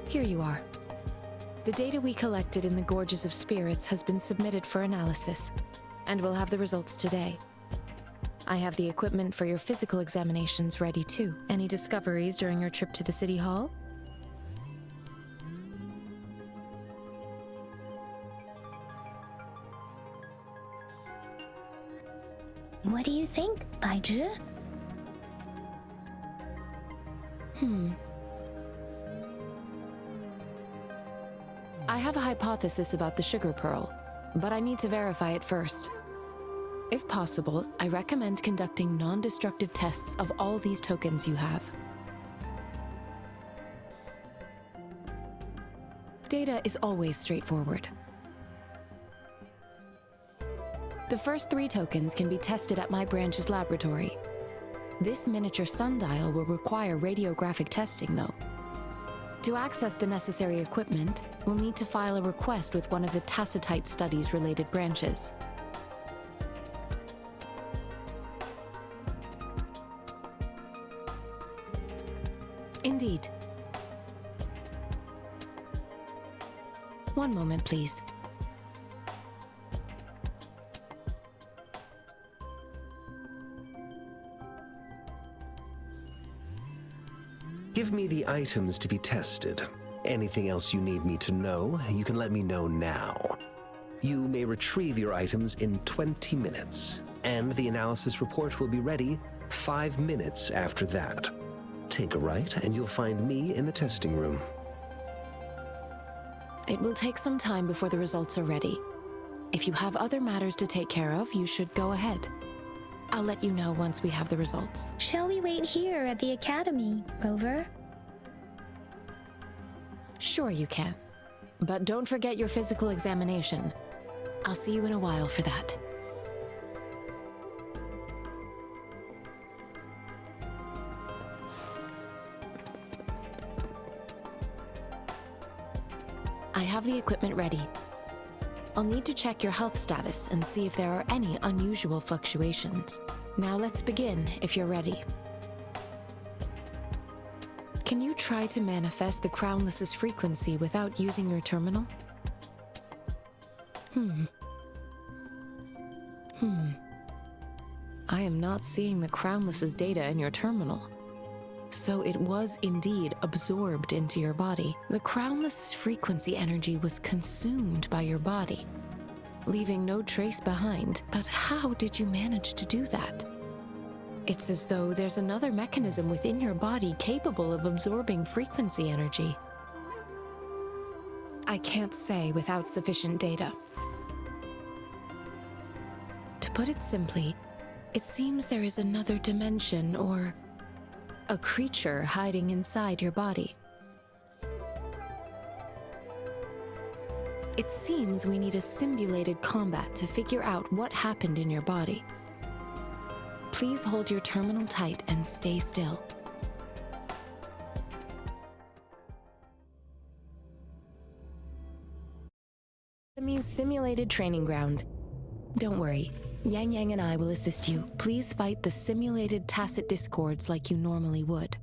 Here you are. The data we collected in the Gorges of Spirits has been submitted for analysis, and we'll have the results today. I have the equipment for your physical examinations ready too. Any discoveries during your trip to the City Hall? What do you think, Baizhi? I have a hypothesis about the sugar pearl, but I need to verify it first. If possible, I recommend conducting non-destructive tests of all these tokens you have. Data is always straightforward. The first 3 tokens can be tested at my branch's laboratory. This miniature sundial will require radiographic testing, though. To access the necessary equipment, we'll need to file a request with one of the Tacitite Studies-related branches. Indeed. One moment, please. Give me the items to be tested. Anything else you need me to know, you can let me know now. You may retrieve your items in 20 minutes, and the analysis report will be ready 5 minutes after that. Take a right, and you'll find me in the testing room. It will take some time before the results are ready. If you have other matters to take care of, you should go ahead. I'll let you know once we have the results. Shall we wait here at the academy, Rover? Sure you can. But don't forget your physical examination. I'll see you in a while for that. I have the equipment ready. I'll need to check your health status and see if there are any unusual fluctuations. Now let's begin, if you're ready. Can you try to manifest the Crownless's frequency without using your terminal? I am not seeing the Crownless's data in your terminal. So it was indeed absorbed into your body. The Crownless's frequency energy was consumed by your body, leaving no trace behind. But how did you manage to do that? It's as though there's another mechanism within your body capable of absorbing frequency energy. I can't say without sufficient data. To put it simply, it seems there is another dimension or a creature hiding inside your body. It seems we need a simulated combat to figure out what happened in your body. Please hold your terminal tight and stay still. Enemy's simulated training ground. Don't worry, Yang Yang and I will assist you. Please fight the simulated tacit discords like you normally would.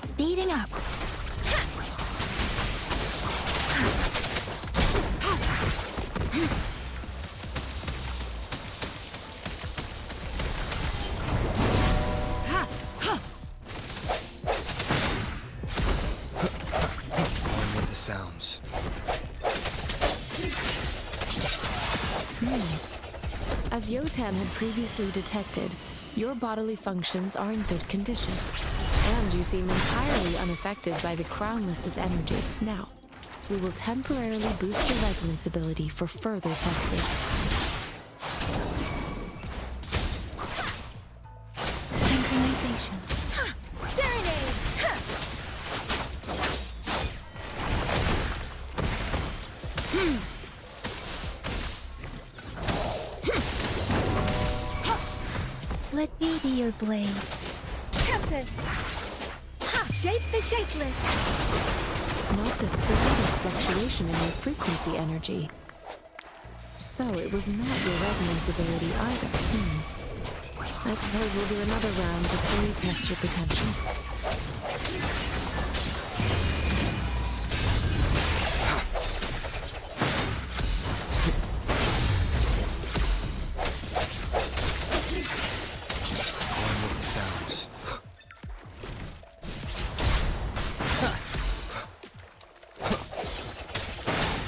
Speeding up. On with the sounds. As Yotan had previously detected, your bodily functions are in good condition, and you seem entirely unaffected by the Crownless's energy. Now, we will temporarily boost your resonance ability for further testing. Synchronization. Serenade! Let me be your blade. Tempest! Shape the shapeless! Not the slightest fluctuation in your frequency energy. So it was not your resonance ability either. I suppose we'll do another round to fully test your potential. On with the sounds.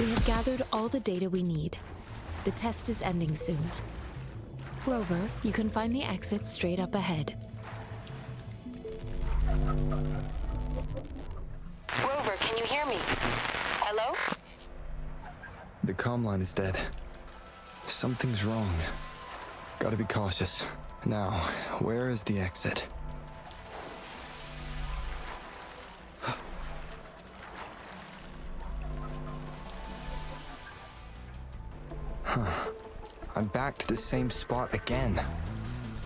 We have gathered all the data we need. The test is ending soon. Rover, you can find the exit straight up ahead. Rover, can you hear me? Hello? The comm line is dead. Something's wrong. Gotta be cautious. Now, where is the exit? I'm back to the same spot again.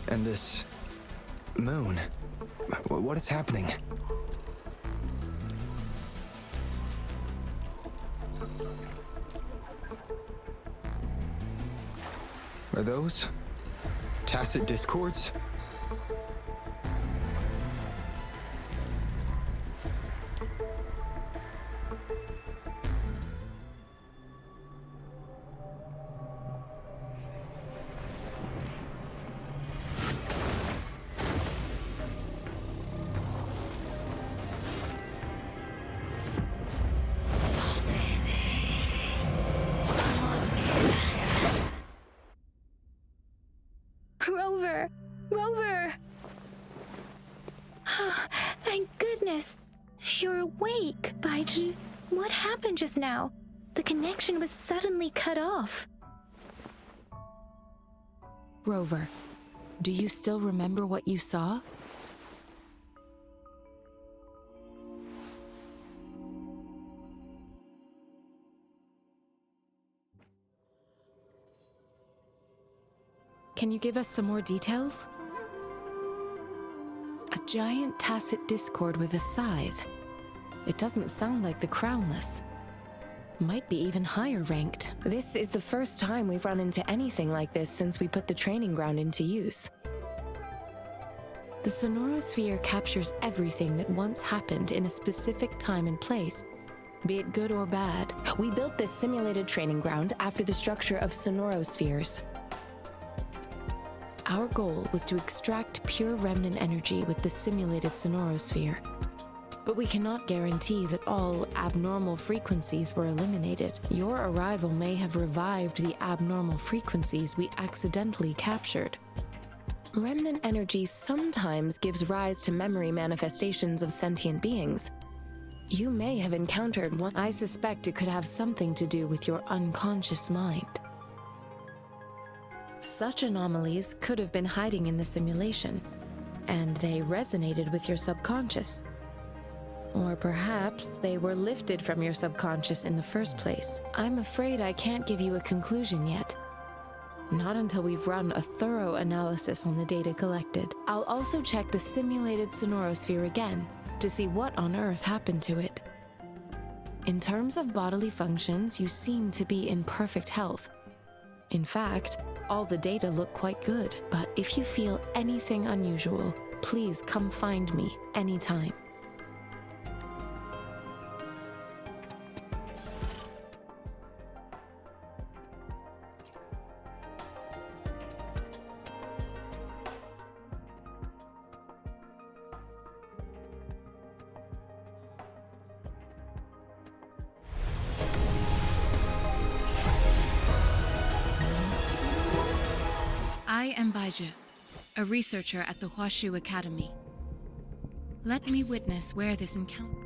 And this moon. What is happening? Are those tacit discords? Rover! Rover! Thank goodness. You're awake. Baiju, what happened just now? The connection was suddenly cut off. Rover, do you still remember what you saw? Can you give us some more details? A giant tacit discord with a scythe. It doesn't sound like the Crownless. Might be even higher ranked. This is the first time we've run into anything like this since we put the training ground into use. The Sonorosphere captures everything that once happened in a specific time and place, be it good or bad. We built this simulated training ground after the structure of Sonorospheres. Our goal was to extract pure remnant energy with the simulated Sonorosphere. But we cannot guarantee that all abnormal frequencies were eliminated. Your arrival may have revived the abnormal frequencies we accidentally captured. Remnant energy sometimes gives rise to memory manifestations of sentient beings. You may have encountered one. I suspect it could have something to do with your unconscious mind. Such anomalies could have been hiding in the simulation, and they resonated with your subconscious. Or perhaps they were lifted from your subconscious in the first place. I'm afraid I can't give you a conclusion yet. Not until we've run a thorough analysis on the data collected. I'll also check the simulated Sonorosphere again to see what on earth happened to it. In terms of bodily functions, you seem to be in perfect health. In fact, all the data look quite good. But if you feel anything unusual, please come find me anytime. I am Baizhi, a researcher at the Huashu Academy. Let me witness where this encounter...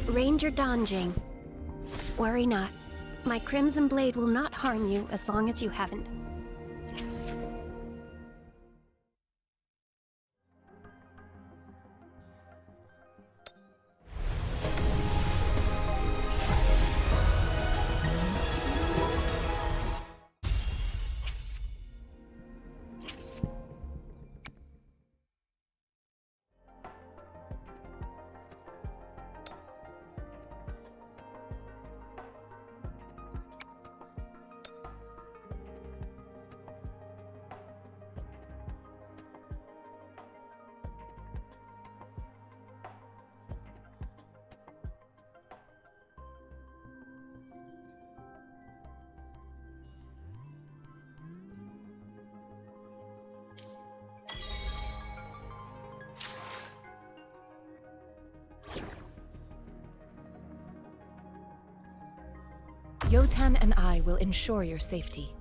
Ranger Donjing. Worry not. My Crimson Blade will not harm you as long as you haven't. Yotan and I will ensure your safety.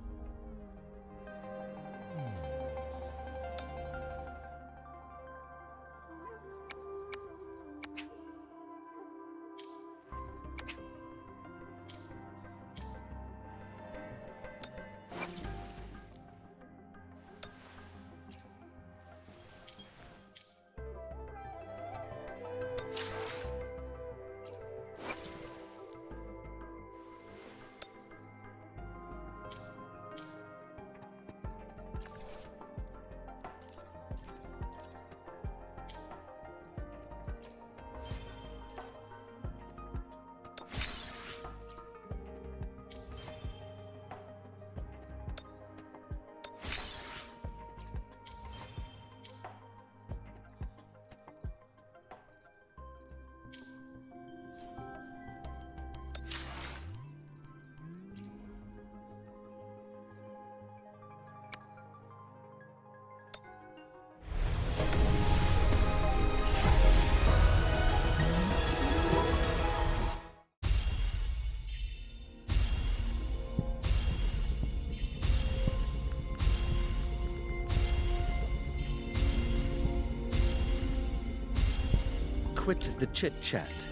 quit the chit-chat.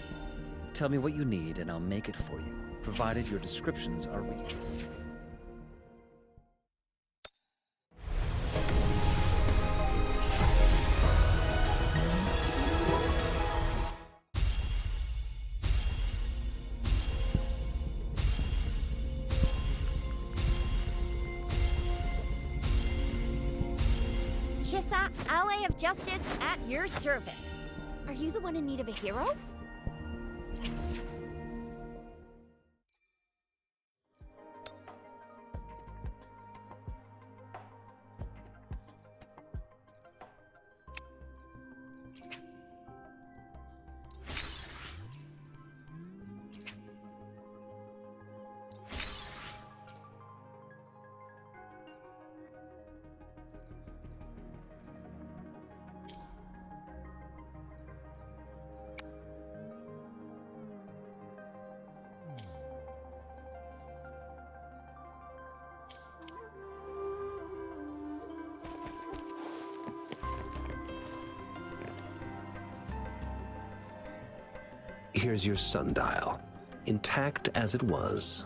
Tell me what you need and I'll make it for you, provided your descriptions are reasonable. Chissa, ally of justice at your service. Are you the one in need of a hero? Here's your sundial, intact as it was.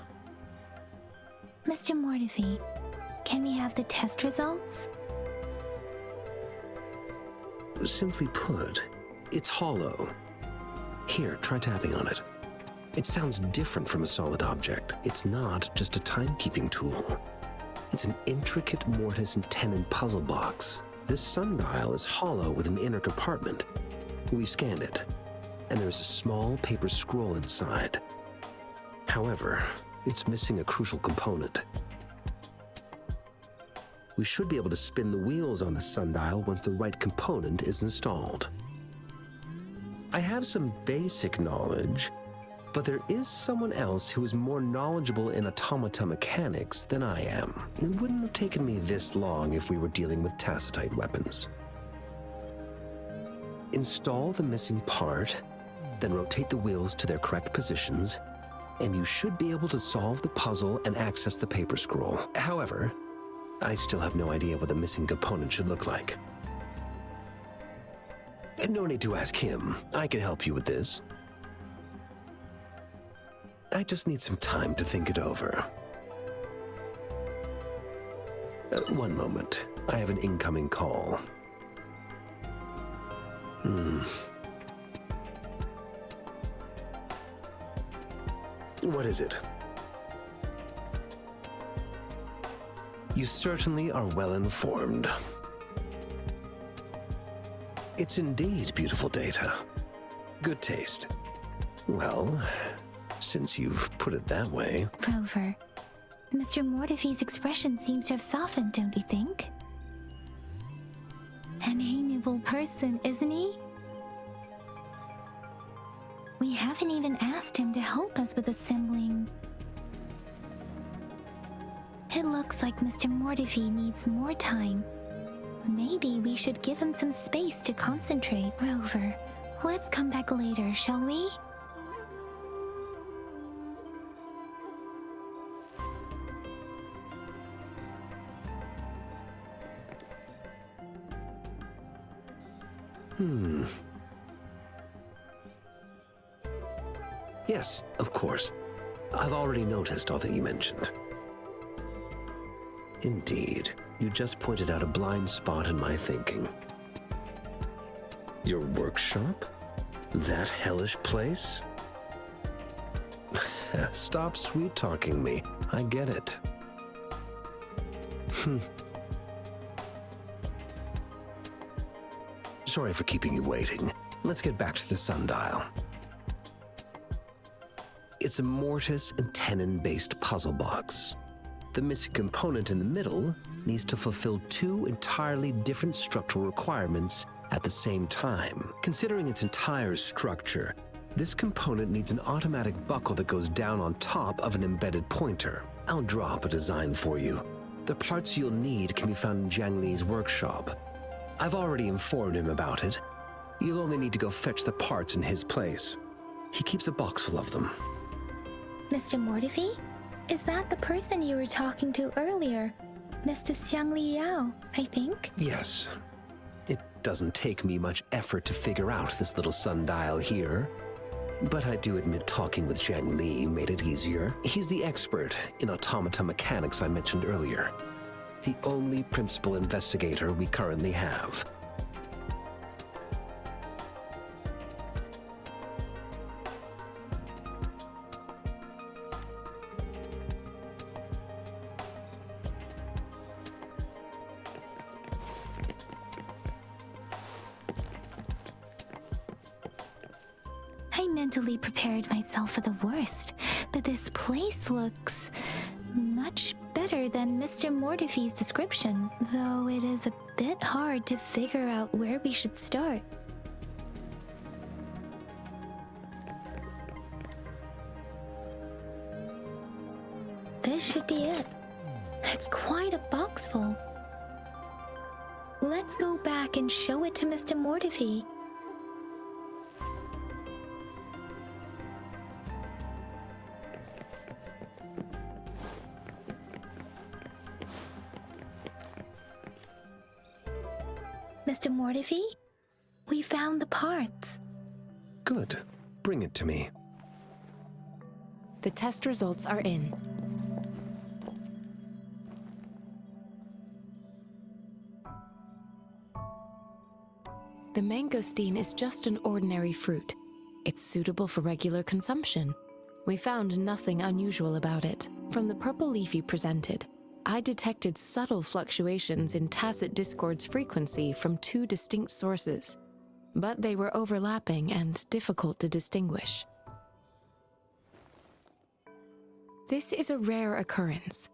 Mr. Mortefi, can we have the test results? Simply put, it's hollow. Here, try tapping on it. It sounds different from a solid object. It's not just a timekeeping tool. It's an intricate mortise and tenon puzzle box. This sundial is hollow with an inner compartment. We scanned it, and there's a small paper scroll inside. However, it's missing a crucial component. We should be able to spin the wheels on the sundial once the right component is installed. I have some basic knowledge, but there is someone else who is more knowledgeable in automata mechanics than I am. It wouldn't have taken me this long if we were dealing with tacitite weapons. Install the missing part, then rotate the wheels to their correct positions, and you should be able to solve the puzzle and access the paper scroll. However, I still have no idea what the missing component should look like. And no need to ask him. I can help you with this. I just need some time to think it over. One moment. I have an incoming call. What is it? You certainly are well informed. It's indeed beautiful data. Good taste. Well, since you've put it that way... Rover, Mr. Mortefi's expression seems to have softened, don't you think? An amiable person, isn't he? We haven't even asked him to help us with assembling. It looks like Mr. Mortefi needs more time. Maybe we should give him some space to concentrate. Rover, let's come back later, shall we? Yes, of course. I've already noticed all that you mentioned. Indeed, you just pointed out a blind spot in my thinking. Your workshop? That hellish place? Stop sweet-talking me. I get it. Sorry for keeping you waiting. Let's get back to the sundial. It's a mortise and tenon-based puzzle box. The missing component in the middle needs to fulfill two entirely different structural requirements at the same time. Considering its entire structure, this component needs an automatic buckle that goes down on top of an embedded pointer. I'll draw up a design for you. The parts you'll need can be found in Jiang Li's workshop. I've already informed him about it. You'll only need to go fetch the parts in his place. He keeps a box full of them. Mr. Mortefi? Is that the person you were talking to earlier? Mr. Xiang Li Yao, I think? Yes. It doesn't take me much effort to figure out this little sundial here. But I do admit talking with Zhang Li made it easier. He's the expert in automata mechanics I mentioned earlier. The only principal investigator we currently have. I mentally prepared myself for the worst, but this place looks much better than Mr. Mortefi's description, though it is a bit hard to figure out where we should start. This should be it. It's quite a box full. Let's go back and show it to Mr. Mortefi. Mr. Mortefi, we found the parts. Good. Bring it to me. The test results are in. The mangosteen is just an ordinary fruit. It's suitable for regular consumption. We found nothing unusual about it. From the purple leaf you presented, I detected subtle fluctuations in tacit discord's frequency from two distinct sources, but they were overlapping and difficult to distinguish. This is a rare occurrence.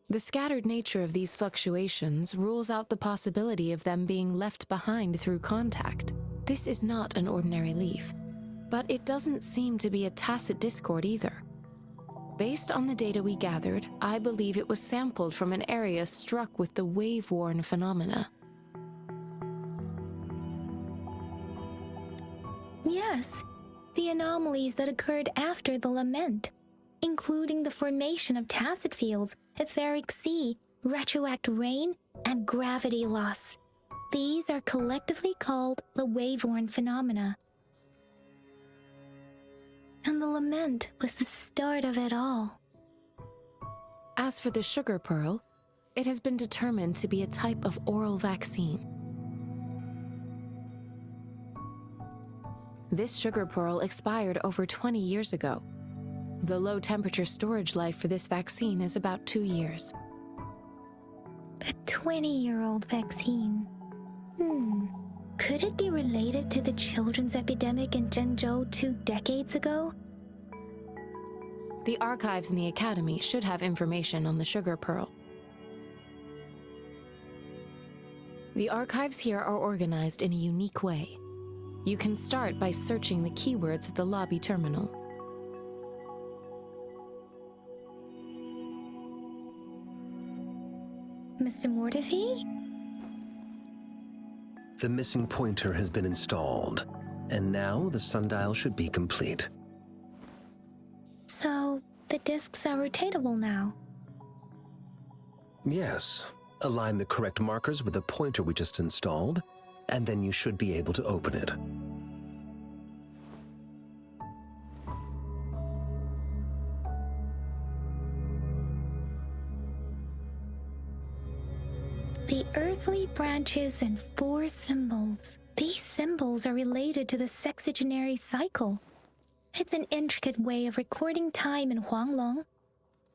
The scattered nature of these fluctuations rules out the possibility of them being left behind through contact. This is not an ordinary leaf, but it doesn't seem to be a tacit discord either. Based on the data we gathered, I believe it was sampled from an area struck with the wave-worn phenomena. Yes, the anomalies that occurred after the lament, including the formation of tacit fields, etheric sea, retroact rain, and gravity loss. These are collectively called the wave-worn phenomena. And the lament was the start of it all. As for the sugar pearl, it has been determined to be a type of oral vaccine. This sugar pearl expired over 20 years ago. The low-temperature storage life for this vaccine is about 2 years. A 20-year-old vaccine. Could it be related to the children's epidemic in Zhengzhou 2 decades ago? The archives in the Academy should have information on the sugar pearl. The archives here are organized in a unique way. You can start by searching the keywords at the lobby terminal. Mr. Mortefi? The missing pointer has been installed, and now the sundial should be complete. So, the discs are rotatable now? Yes. Align the correct markers with the pointer we just installed, and then you should be able to open it. The earthly branches and 4 symbols. These symbols are related to the sexagenary cycle. It's an intricate way of recording time in Huanglong.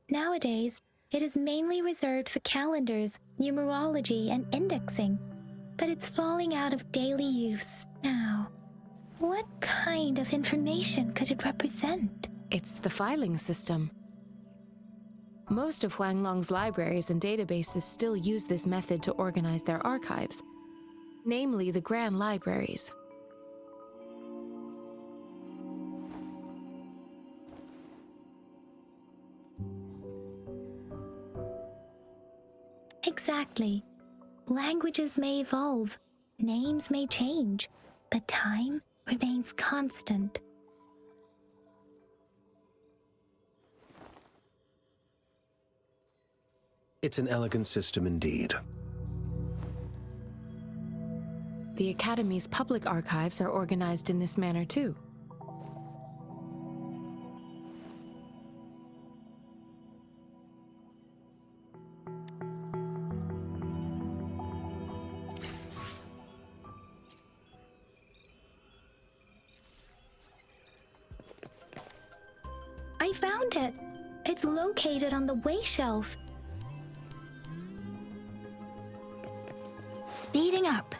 Nowadays, it is mainly reserved for calendars, numerology, and indexing, but it's falling out of daily use now. What kind of information could it represent? It's the filing system. Most of Huanglong's libraries and databases still use this method to organize their archives, namely the Grand Libraries. Exactly. Languages may evolve, names may change, but time remains constant. It's an elegant system indeed. The Academy's public archives are organized in this manner too. I found it. It's located on the way shelf. Speeding up.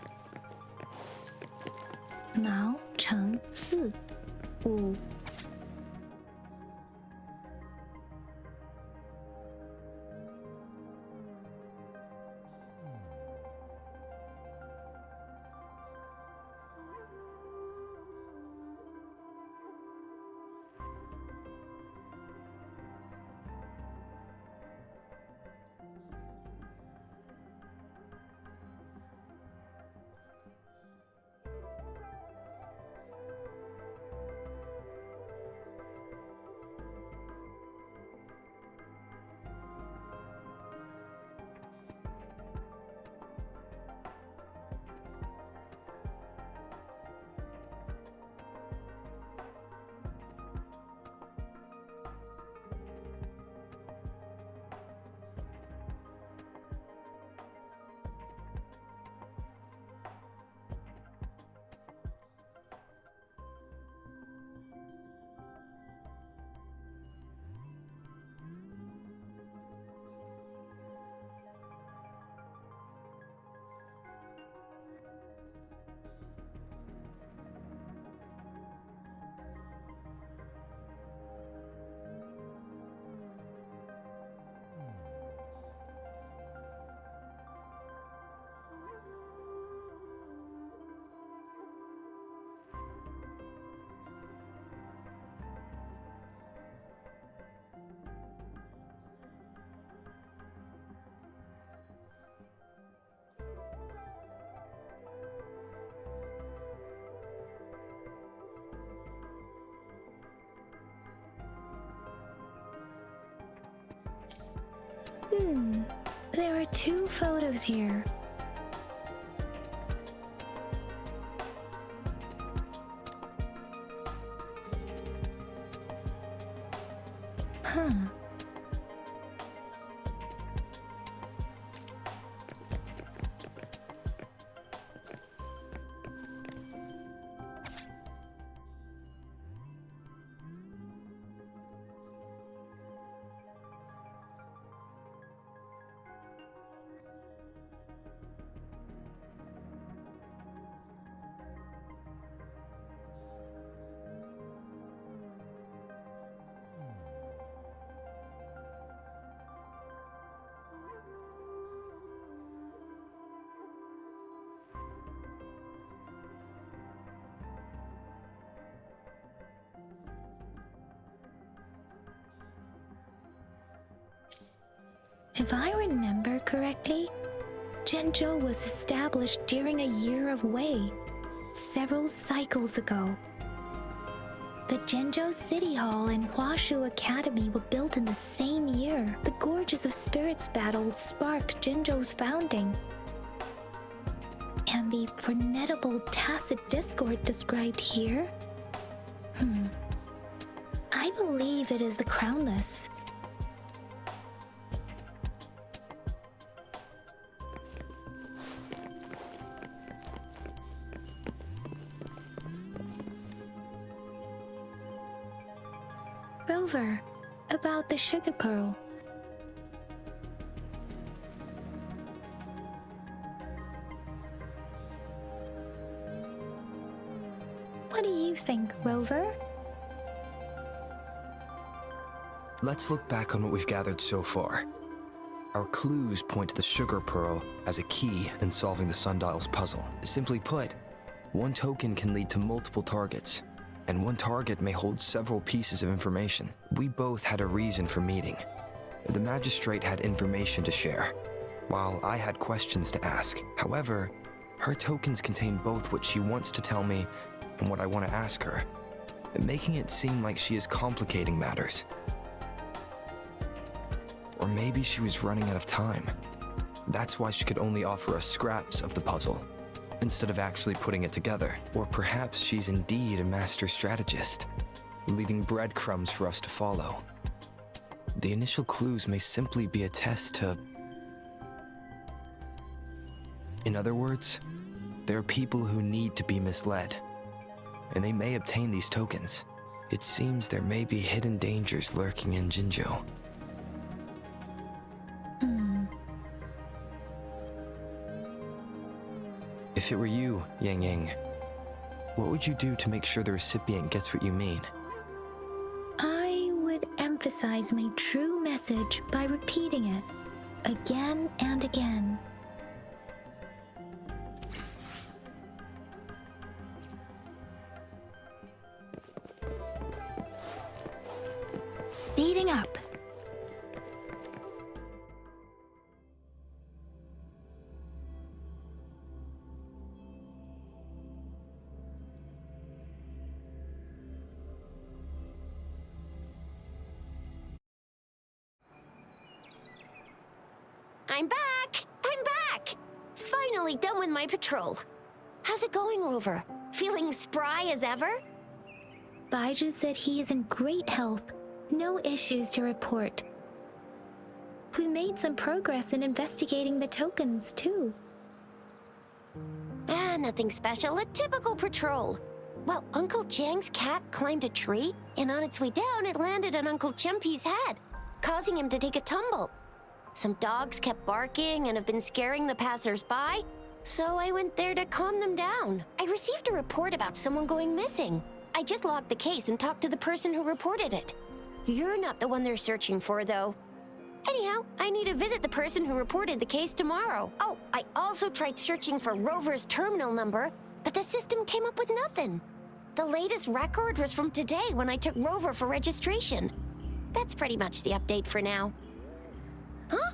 毛乘4 5 There are 2 photos here. Huh. If I remember correctly, Zhenzhou was established during a year of Wei, several cycles ago. The Zhenzhou City Hall and Huashu Academy were built in the same year. The Gorges of Spirits battle sparked Zhenzhou's founding. And the formidable tacit discord described here? I believe it is the Crownless. Rover, about the sugar pearl. What do you think, Rover? Let's look back on what we've gathered so far. Our clues point to the sugar pearl as a key in solving the Sundial's puzzle. Simply put, one token can lead to multiple targets, and one target may hold several pieces of information. We both had a reason for meeting. The magistrate had information to share, while I had questions to ask. However, her tokens contain both what she wants to tell me and what I want to ask her, making it seem like she is complicating matters. Or maybe she was running out of time. That's why she could only offer us scraps of the puzzle. instead of actually putting it together. Or perhaps she's indeed a master strategist, leaving breadcrumbs for us to follow. The initial clues may simply be a test to... In other words, there are people who need to be misled, and they may obtain these tokens. It seems there may be hidden dangers lurking in Jinzhou. If it were you, Yang Yang, what would you do to make sure the recipient gets what you mean? I would emphasize my true message by repeating it again and again. Speeding up. I'm back! I'm back! Finally done with my patrol. How's it going, Rover? Feeling spry as ever? Baiju said he is in great health. No issues to report. We made some progress in investigating the tokens, too. Nothing special. A typical patrol. Well, Uncle Chang's cat climbed a tree, and on its way down, it landed on Uncle Chempi's head, causing him to take a tumble. Some dogs kept barking and have been scaring the passers-by, so I went there to calm them down. I received a report about someone going missing. I just logged the case and talked to the person who reported it. You're not the one they're searching for, though. Anyhow, I need to visit the person who reported the case tomorrow. Oh, I also tried searching for Rover's terminal number, but the system came up with nothing. The latest record was from today when I took Rover for registration. That's pretty much the update for now. Huh?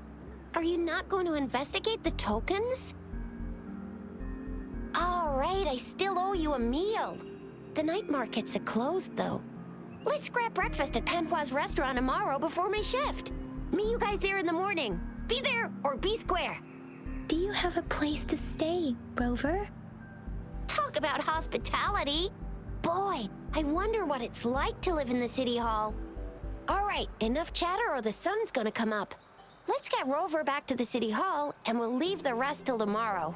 Are you not going to investigate the tokens? All right, I still owe you a meal. The night markets are closed, though. Let's grab breakfast at Panhua's restaurant tomorrow before my shift. Meet you guys there in the morning. Be there or be square. Do you have a place to stay, Rover? Talk about hospitality. Boy, I wonder what it's like to live in the city hall. All right, enough chatter or the sun's gonna come up. Let's get Rover back to the city hall and we'll leave the rest till tomorrow.